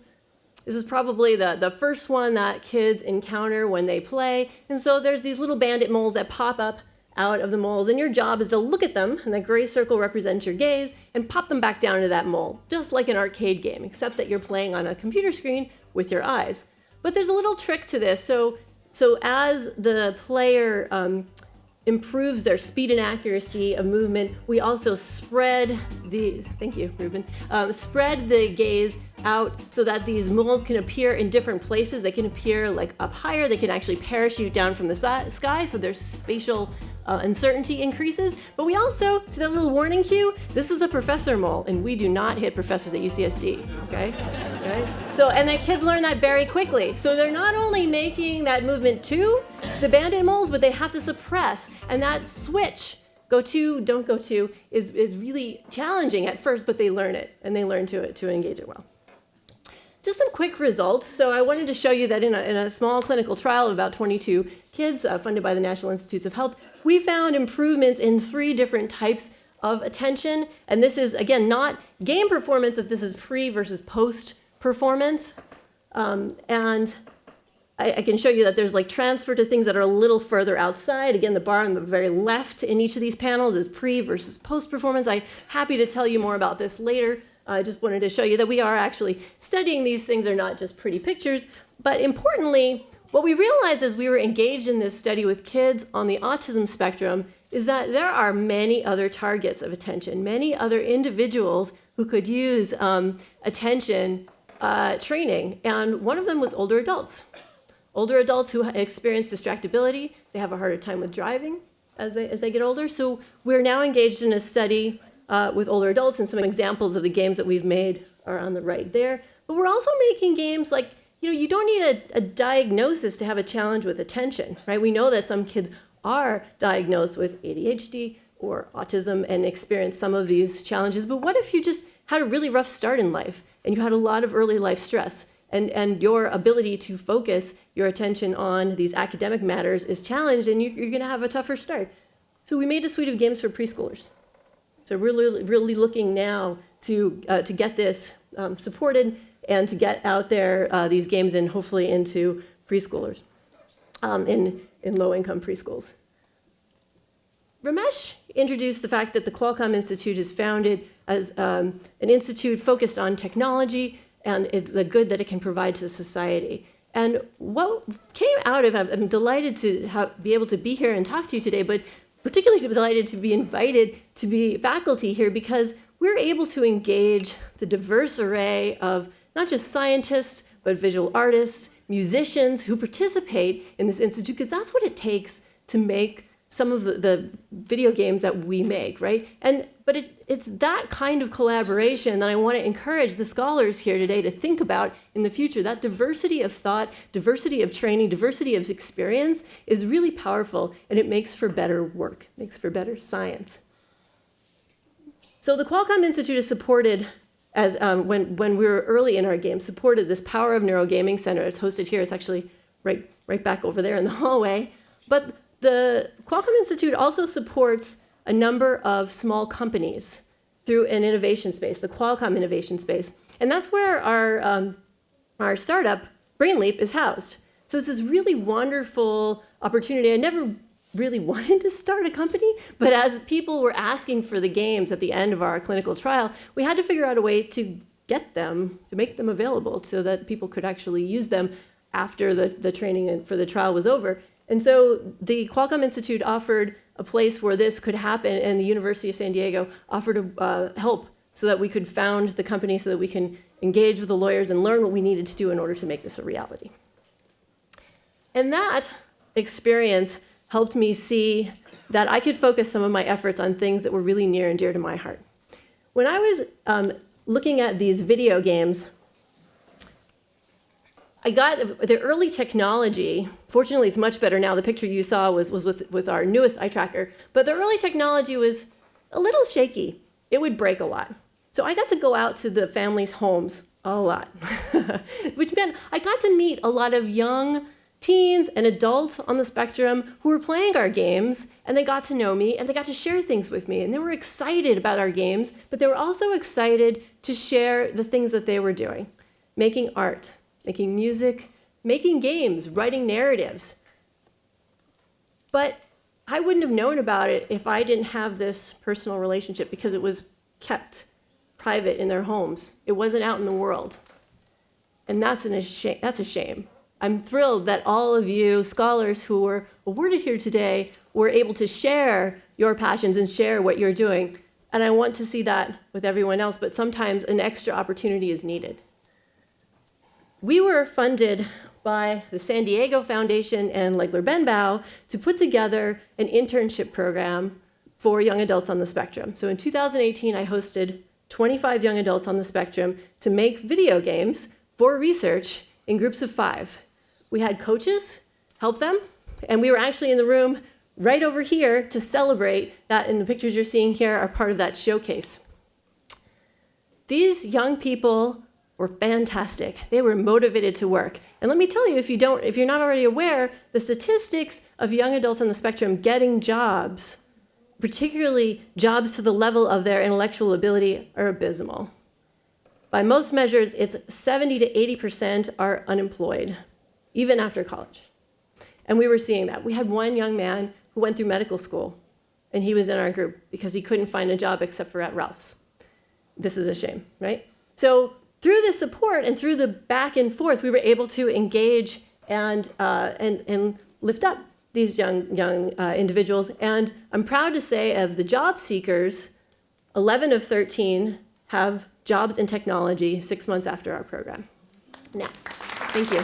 This is probably the first one that kids encounter when they play. And so there's these little bandit moles that pop up out of the moles, and your job is to look at them, and the gray circle represents your gaze, and pop them back down into that mole, just like an arcade game, except that you're playing on a computer screen with your eyes. But there's a little trick to this. So as the player improves their speed and accuracy of movement, we also spread the, thank you, Ruben, spread the gaze out so that these moles can appear in different places. They can appear like up higher, they can actually parachute down from the sky, so their spatial uncertainty increases. But we also, see that little warning cue? This is a professor mole, and we do not hit professors at UCSD, okay? Right? So, and the kids learn that very quickly. So they're not only making that movement to the bandit moles, but they have to suppress. And that switch, go to, don't go to, is really challenging at first, but they learn it, and they learn to engage it well. Just some quick results. So I wanted to show you that in a small clinical trial of about 22 kids funded by the National Institutes of Health, we found improvements in 3 different types of attention. And this is, again, not game performance, if this is pre versus post performance. And I can show you that there's like transfer to things that are a little further outside. Again, the bar on the very left in each of these panels is pre versus post performance. I'm happy to tell you more about this later. I just wanted to show you that we are actually studying these things. They're not just pretty pictures. But importantly, what we realized as we were engaged in this study with kids on the autism spectrum is that there are many other targets of attention, many other individuals who could use attention training. And one of them was older adults. Older adults who experience distractibility, they have a harder time with driving as they get older. So we're now engaged in a study with older adults, and some examples of the games that we've made are on the right there. But we're also making games like, you don't need a diagnosis to have a challenge with attention, right? We know that some kids are diagnosed with ADHD or autism and experience some of these challenges. But what if you just had a really rough start in life and you had a lot of early life stress and your ability to focus your attention on these academic matters is challenged and you're going to have a tougher start? So we made a suite of games for preschoolers. So we're really looking now to get this supported and to get out there these games and hopefully into preschoolers in low-income preschools. Ramesh introduced the fact that the Qualcomm Institute is founded as an institute focused on technology and it's the good that it can provide to society. And what came out of, I'm delighted to be able to be here and talk to you today, but particularly delighted to be invited to be faculty here because we're able to engage the diverse array of not just scientists, but visual artists, musicians who participate in this institute, because that's what it takes to make some of the video games that we make, right? But it's that kind of collaboration that I want to encourage the scholars here today to think about in the future. That diversity of thought, diversity of training, diversity of experience is really powerful, and it makes for better work, makes for better science. So the Qualcomm Institute is supported as when we were early in our game, supported this Power of NeuroGaming Center. It's hosted here. It's actually right back over there in the hallway. But the Qualcomm Institute also supports a number of small companies through an innovation space, the Qualcomm Innovation Space. And that's where our startup, BrainLeap, is housed. So it's this really wonderful opportunity. I never really wanted to start a company, but as people were asking for the games at the end of our clinical trial, we had to figure out a way to get them, to make them available so that people could actually use them after the training for the trial was over. And so the Qualcomm Institute offered a place where this could happen, and the University of San Diego offered to help so that we could found the company, so that we can engage with the lawyers and learn what we needed to do in order to make this a reality. And that experience helped me see that I could focus some of my efforts on things that were really near and dear to my heart. When I was looking at these video games, I got the early technology. Fortunately, it's much better now. The picture you saw was with our newest eye tracker, but the early technology was a little shaky. It would break a lot. So I got to go out to the families' homes a lot, which meant I got to meet a lot of young teens and adults on the spectrum who were playing our games, and they got to know me, and they got to share things with me, and they were excited about our games, but they were also excited to share the things that they were doing, making art, making music, making games, writing narratives. But I wouldn't have known about it if I didn't have this personal relationship, because it was kept private in their homes. It wasn't out in the world. And that's a shame. I'm thrilled that all of you scholars who were awarded here today were able to share your passions and share what you're doing. And I want to see that with everyone else, but sometimes an extra opportunity is needed. We were funded by the San Diego Foundation and Legler Benbow to put together an internship program for young adults on the spectrum. So in 2018, I hosted 25 young adults on the spectrum to make video games for research in groups of 5. We had coaches help them, and we were actually in the room right over here to celebrate that, and the pictures you're seeing here are part of that showcase. These young people were fantastic. They were motivated to work. And let me tell you, if you're not already aware, the statistics of young adults on the spectrum getting jobs, particularly jobs to the level of their intellectual ability, are abysmal. By most measures, it's 70 to 80% are unemployed, even after college. And we were seeing that. We had one young man who went through medical school, and he was in our group because he couldn't find a job except for at Ralph's. This is a shame, right? So through the support and through the back and forth, we were able to engage and lift up these young individuals. And I'm proud to say, of the job seekers, 11 of 13 have jobs in technology 6 months after our program. Now, thank you.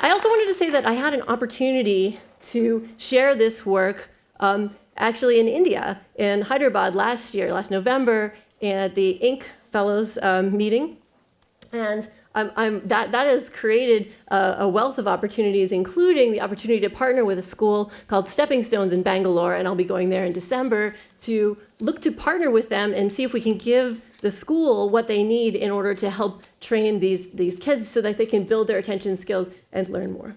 I also wanted to say that I had an opportunity to share this work actually in India, in Hyderabad last November, at the Inc. Fellows meeting. And that has created a wealth of opportunities, including the opportunity to partner with a school called Stepping Stones in Bangalore, and I'll be going there in December to look to partner with them and see if we can give the school what they need in order to help train these kids so that they can build their attention skills and learn more.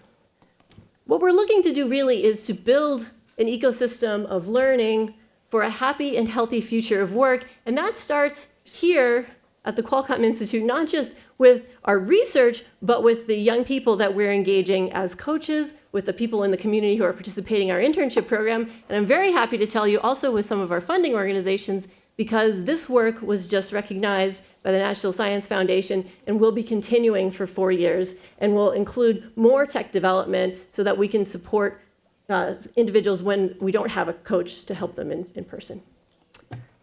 What we're looking to do really is to build an ecosystem of learning for a happy and healthy future of work, and that starts here at the Qualcomm Institute, not just with our research, but with the young people that we're engaging as coaches, with the people in the community who are participating in our internship program. And I'm very happy to tell you also with some of our funding organizations, because this work was just recognized by the National Science Foundation and will be continuing for 4 years, and will include more tech development so that we can support individuals when we don't have a coach to help them in person.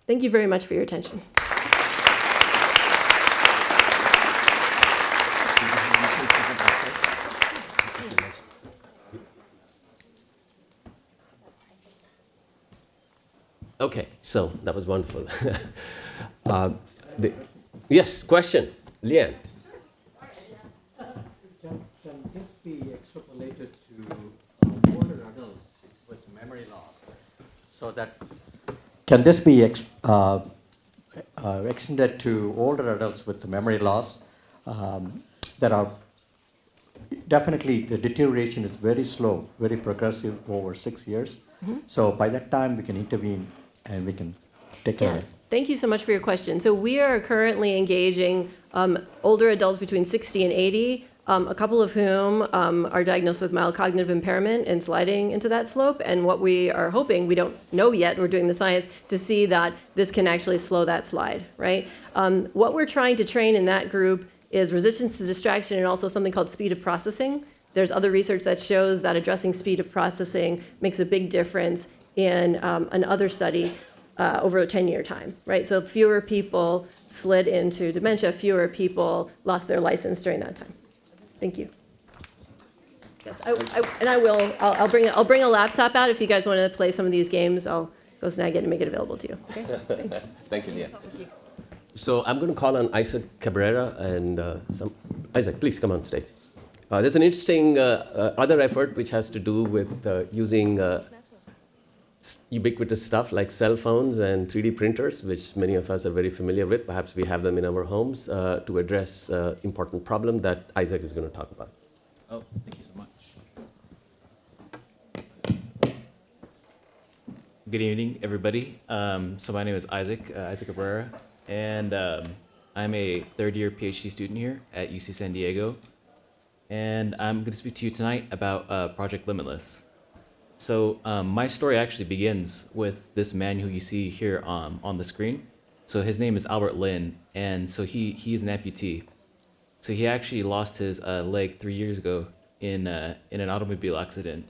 Thank you very much for your attention. Okay, so that was wonderful. Yes, question, Leanne. Can this be extrapolated to older adults with memory loss? So that can this be extended to older adults with memory loss that are definitely the deterioration is very slow, very progressive over 6 years. Mm-hmm. So by that time we can intervene and we can take care of it. Yes, thank you so much for your question. So we are currently engaging older adults between 60 and 80, a couple of whom are diagnosed with mild cognitive impairment and sliding into that slope. And what we are hoping, we don't know yet, we're doing the science, to see that this can actually slow that slide, right? What we're trying to train in that group is resistance to distraction and also something called speed of processing. There's other research that shows that addressing speed of processing makes a big difference in another study. over a 10-year time, right? So fewer people slid into dementia, fewer people lost their license during that time. Thank you. Yes, I'll bring a laptop out if you guys want to play some of these games. I'll go snag it and make it available to you. Okay, thanks. Thank you, Leanne. So I'm going to call on Isaac Cabrera and Isaac, please come on stage. There's an interesting other effort which has to do with using ubiquitous stuff like cell phones and 3D printers, which many of us are very familiar with. Perhaps we have them in our homes to address important problem that Isaac is going to talk about. Oh, thank you so much. Good evening, everybody. So my name is Isaac Cabrera, and I'm a third-year PhD student here at UC San Diego. And I'm going to speak to you tonight about Project Limitless. So my story actually begins with this man who you see here on the screen. So his name is Albert Lin, and so he's an amputee. So he actually lost his leg 3 years ago in an automobile accident.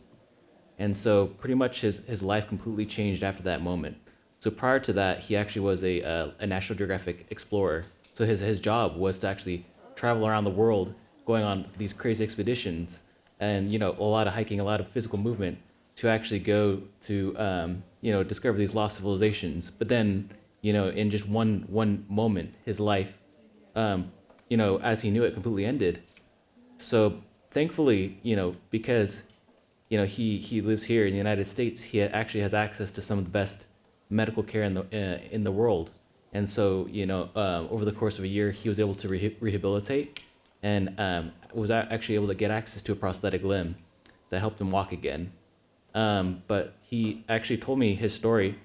And so pretty much his life completely changed after that moment. So prior to that, he actually was a National Geographic explorer. So his job was to actually travel around the world, going on these crazy expeditions, and a lot of hiking, a lot of physical movement, to actually go to discover these lost civilizations. But then in just one moment, his life, as he knew it, completely ended. So thankfully, because he lives here in the United States, he actually has access to some of the best medical care in the world. And so over the course of a year, he was able to rehabilitate, and was actually able to get access to a prosthetic limb that helped him walk again. But he actually told me his story,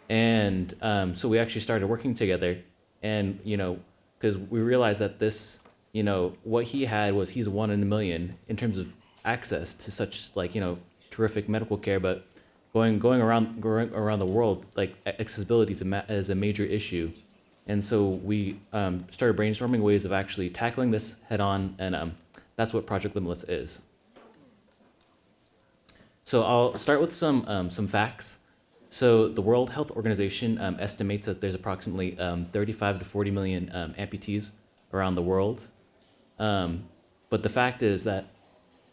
and so we actually started working together, and because we realized that this, what he had was he's 1 in a million in terms of access to such terrific medical care, but going around the world, accessibility is a major issue. And so we started brainstorming ways of actually tackling this head on, and that's what Project Limitless is. So I'll start with some facts. So the World Health Organization estimates that there's approximately 35 to 40 million amputees around the world. But the fact is that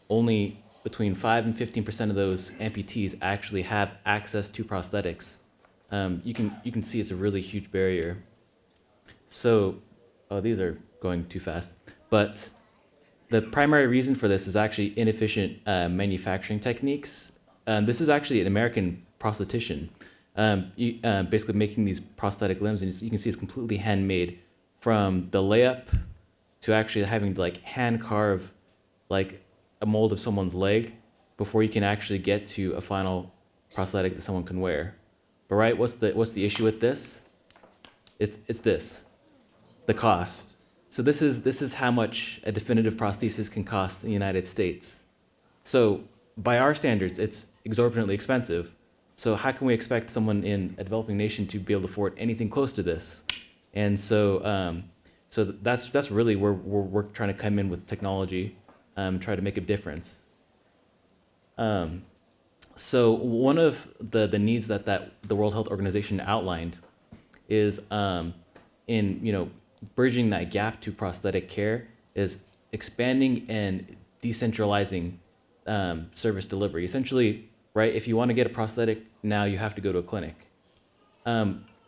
only between 5 and 15% of those amputees actually have access to prosthetics. You can see it's a really huge barrier. So, these are going too fast. But the primary reason for this is actually inefficient manufacturing techniques. This is actually an American prosthetician, basically making these prosthetic limbs, and you can see it's completely handmade, from the layup to actually having to hand carve a mold of someone's leg before you can actually get to a final prosthetic that someone can wear. But right, what's the issue with this? It's this, the cost. So this is how much a definitive prosthesis can cost in the United States. So by our standards, it's exorbitantly expensive. So how can we expect someone in a developing nation to be able to afford anything close to this? And so so that's really where we're trying to come in with technology, try to make a difference. So one of the needs that the World Health Organization outlined is in bridging that gap to prosthetic care, is expanding and decentralizing service delivery. Essentially, right, if you want to get a prosthetic now, you have to go to a clinic.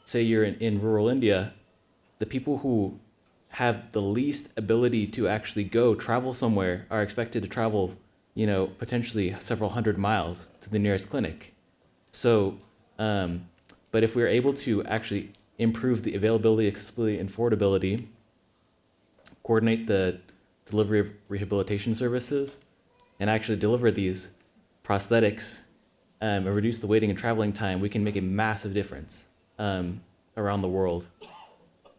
Say you're in rural India, the people who have the least ability to actually travel somewhere are expected to travel, potentially several hundred miles to the nearest clinic. So, but if we're able to actually improve the availability, accessibility, and affordability, coordinate the delivery of rehabilitation services, and actually deliver these prosthetics, and reduce the waiting and traveling time, we can make a massive difference around the world.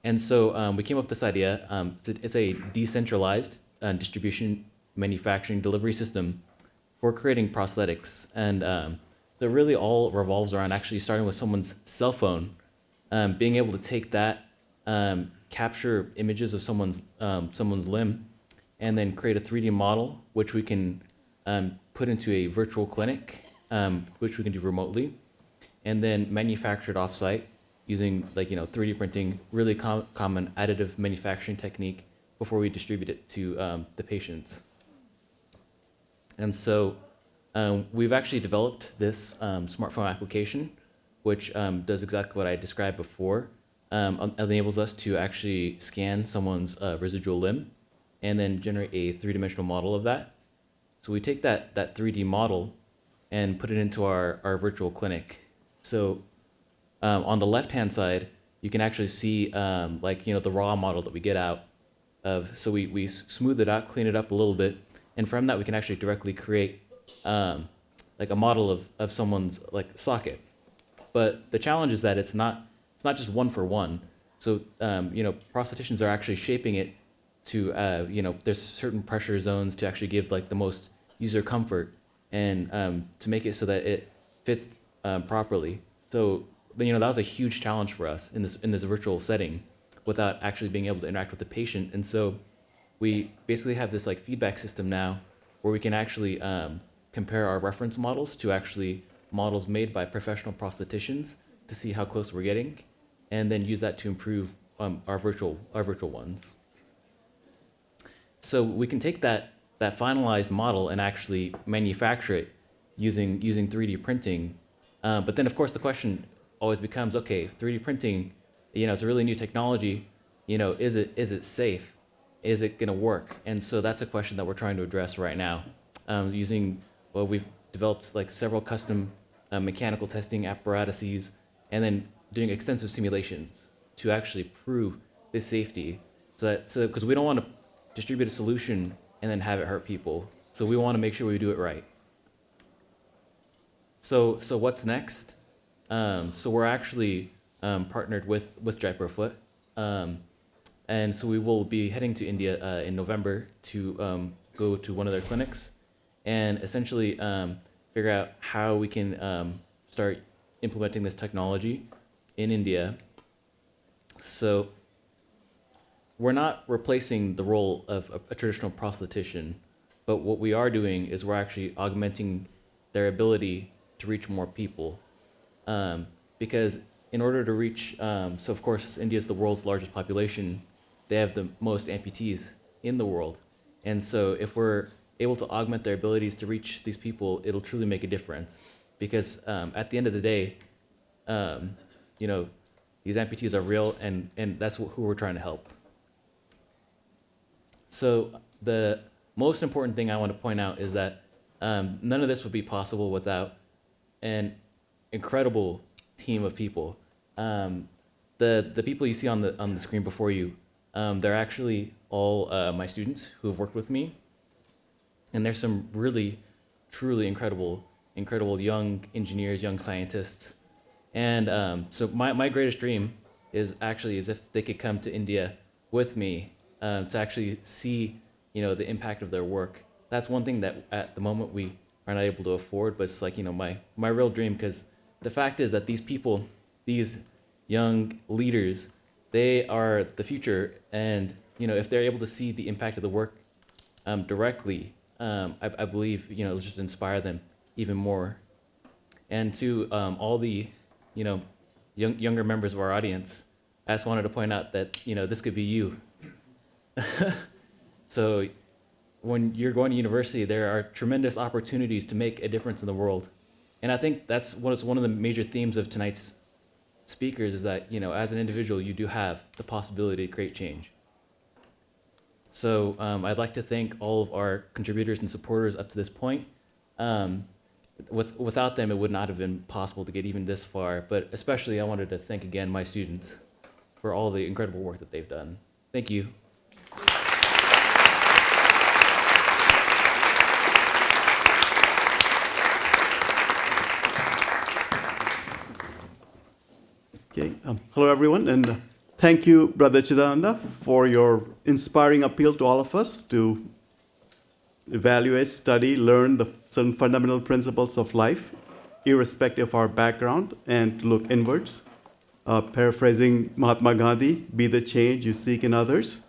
And so we came up with this idea. It's a decentralized distribution, manufacturing, delivery system for creating prosthetics. And so it really all revolves around actually starting with someone's cell phone, being able to take that, capture images of someone's limb, and then create a 3D model, which we can put into a virtual clinic, which we can do remotely, and then manufacture it offsite, using 3D printing, really common additive manufacturing technique before we distribute it to the patients. And so we've actually developed this smartphone application, which does exactly what I described before. Enables us to actually scan someone's residual limb and then generate a three-dimensional model of that. So we take that 3D model and put it into our virtual clinic. So on the left-hand side, you can actually see the raw model that we get out of. So we smooth it out, clean it up a little bit, and from that we can actually directly create a model of someone's socket. But the challenge is that it's not just one for one. So prostheticians are actually shaping it to there's certain pressure zones to actually give the most user comfort and to make it so that it fits properly. So that was a huge challenge for us in this virtual setting without actually being able to interact with the patient. And so we basically have this feedback system now where we can actually compare our reference models to actually models made by professional prostheticians to see how close we're getting, and then use that to improve our virtual ones. So we can take that finalized model and actually manufacture it using 3D printing. But then, of course, the question always becomes, okay, 3D printing, it's a really new technology. Is it safe? Is it going to work? And so that's a question that we're trying to address right now, we've developed several custom mechanical testing apparatuses, and then doing extensive simulations to actually prove the safety. So because we don't want to distribute a solution and then have it hurt people. So we want to make sure we do it right. So what's next? So we're actually partnered with Jaipur Foot. And so we will be heading to India in November to go to one of their clinics and essentially figure out how we can start implementing this technology in India. So we're not replacing the role of a traditional prosthetician, but what we are doing is we're actually augmenting their ability to reach more people. Because in order to reach, so of course India is the world's largest population, they have the most amputees in the world. And so if we're able to augment their abilities to reach these people, it'll truly make a difference. Because at the end of the day, these amputees are real, and that's who we're trying to help. So the most important thing I want to point out is that none of this would be possible without an incredible team of people. The people you see on the screen before you, they're actually all my students who have worked with me, and there's some really, truly incredible young engineers, young scientists. And so my greatest dream is if they could come to India with me to actually see the impact of their work. That's one thing that at the moment we are not able to afford, but it's my real dream, because the fact is that these people, these young leaders, they are the future, and if they're able to see the impact of the work directly, I believe it'll just inspire them even more. And to all the younger members of our audience, I just wanted to point out that this could be you. So when you're going to university, there are tremendous opportunities to make a difference in the world. And I think that's one of the major themes of tonight's speakers, is that as an individual, you do have the possibility to create change. So I'd like to thank all of our contributors and supporters up to this point. Without them, it would not have been possible to get even this far, but especially I wanted to thank again my students for all the incredible work that they've done. Thank you. Okay. Hello, everyone, and thank you, Brother Chidananda, for your inspiring appeal to all of us to evaluate, study, learn the certain fundamental principles of life, irrespective of our background, and to look inwards. Paraphrasing Mahatma Gandhi, be the change you seek in others.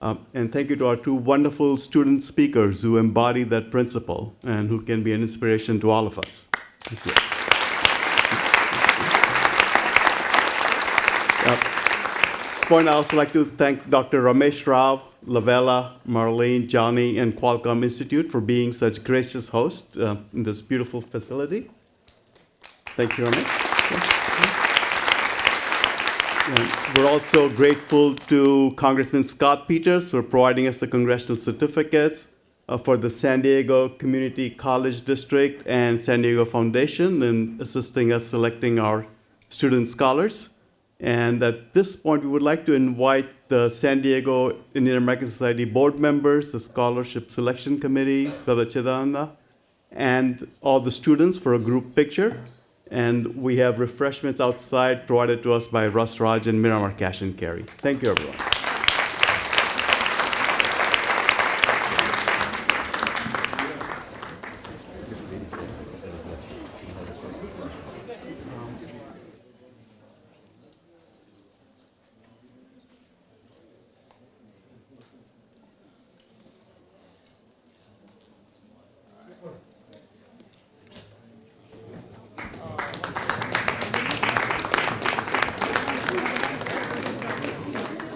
And thank you to our two wonderful student speakers who embody that principle and who can be an inspiration to all of us. Thank you. At this point, I'd also like to thank Dr. Ramesh Rao, Lavella, Marlene, Johnny, and Qualcomm Institute for being such gracious hosts in this beautiful facility. Thank you, Ramesh. And we're also grateful to Congressman Scott Peters for providing us the congressional certificates for the San Diego Community College District and San Diego Foundation in assisting us selecting our student scholars. And at this point, we would like to invite the San Diego Indian American Society board members, the Scholarship Selection Committee, Brother Chidananda, and all the students for a group picture. And we have refreshments outside provided to us by Russ Raj and Miramar Cash and Carry. Thank you, everyone.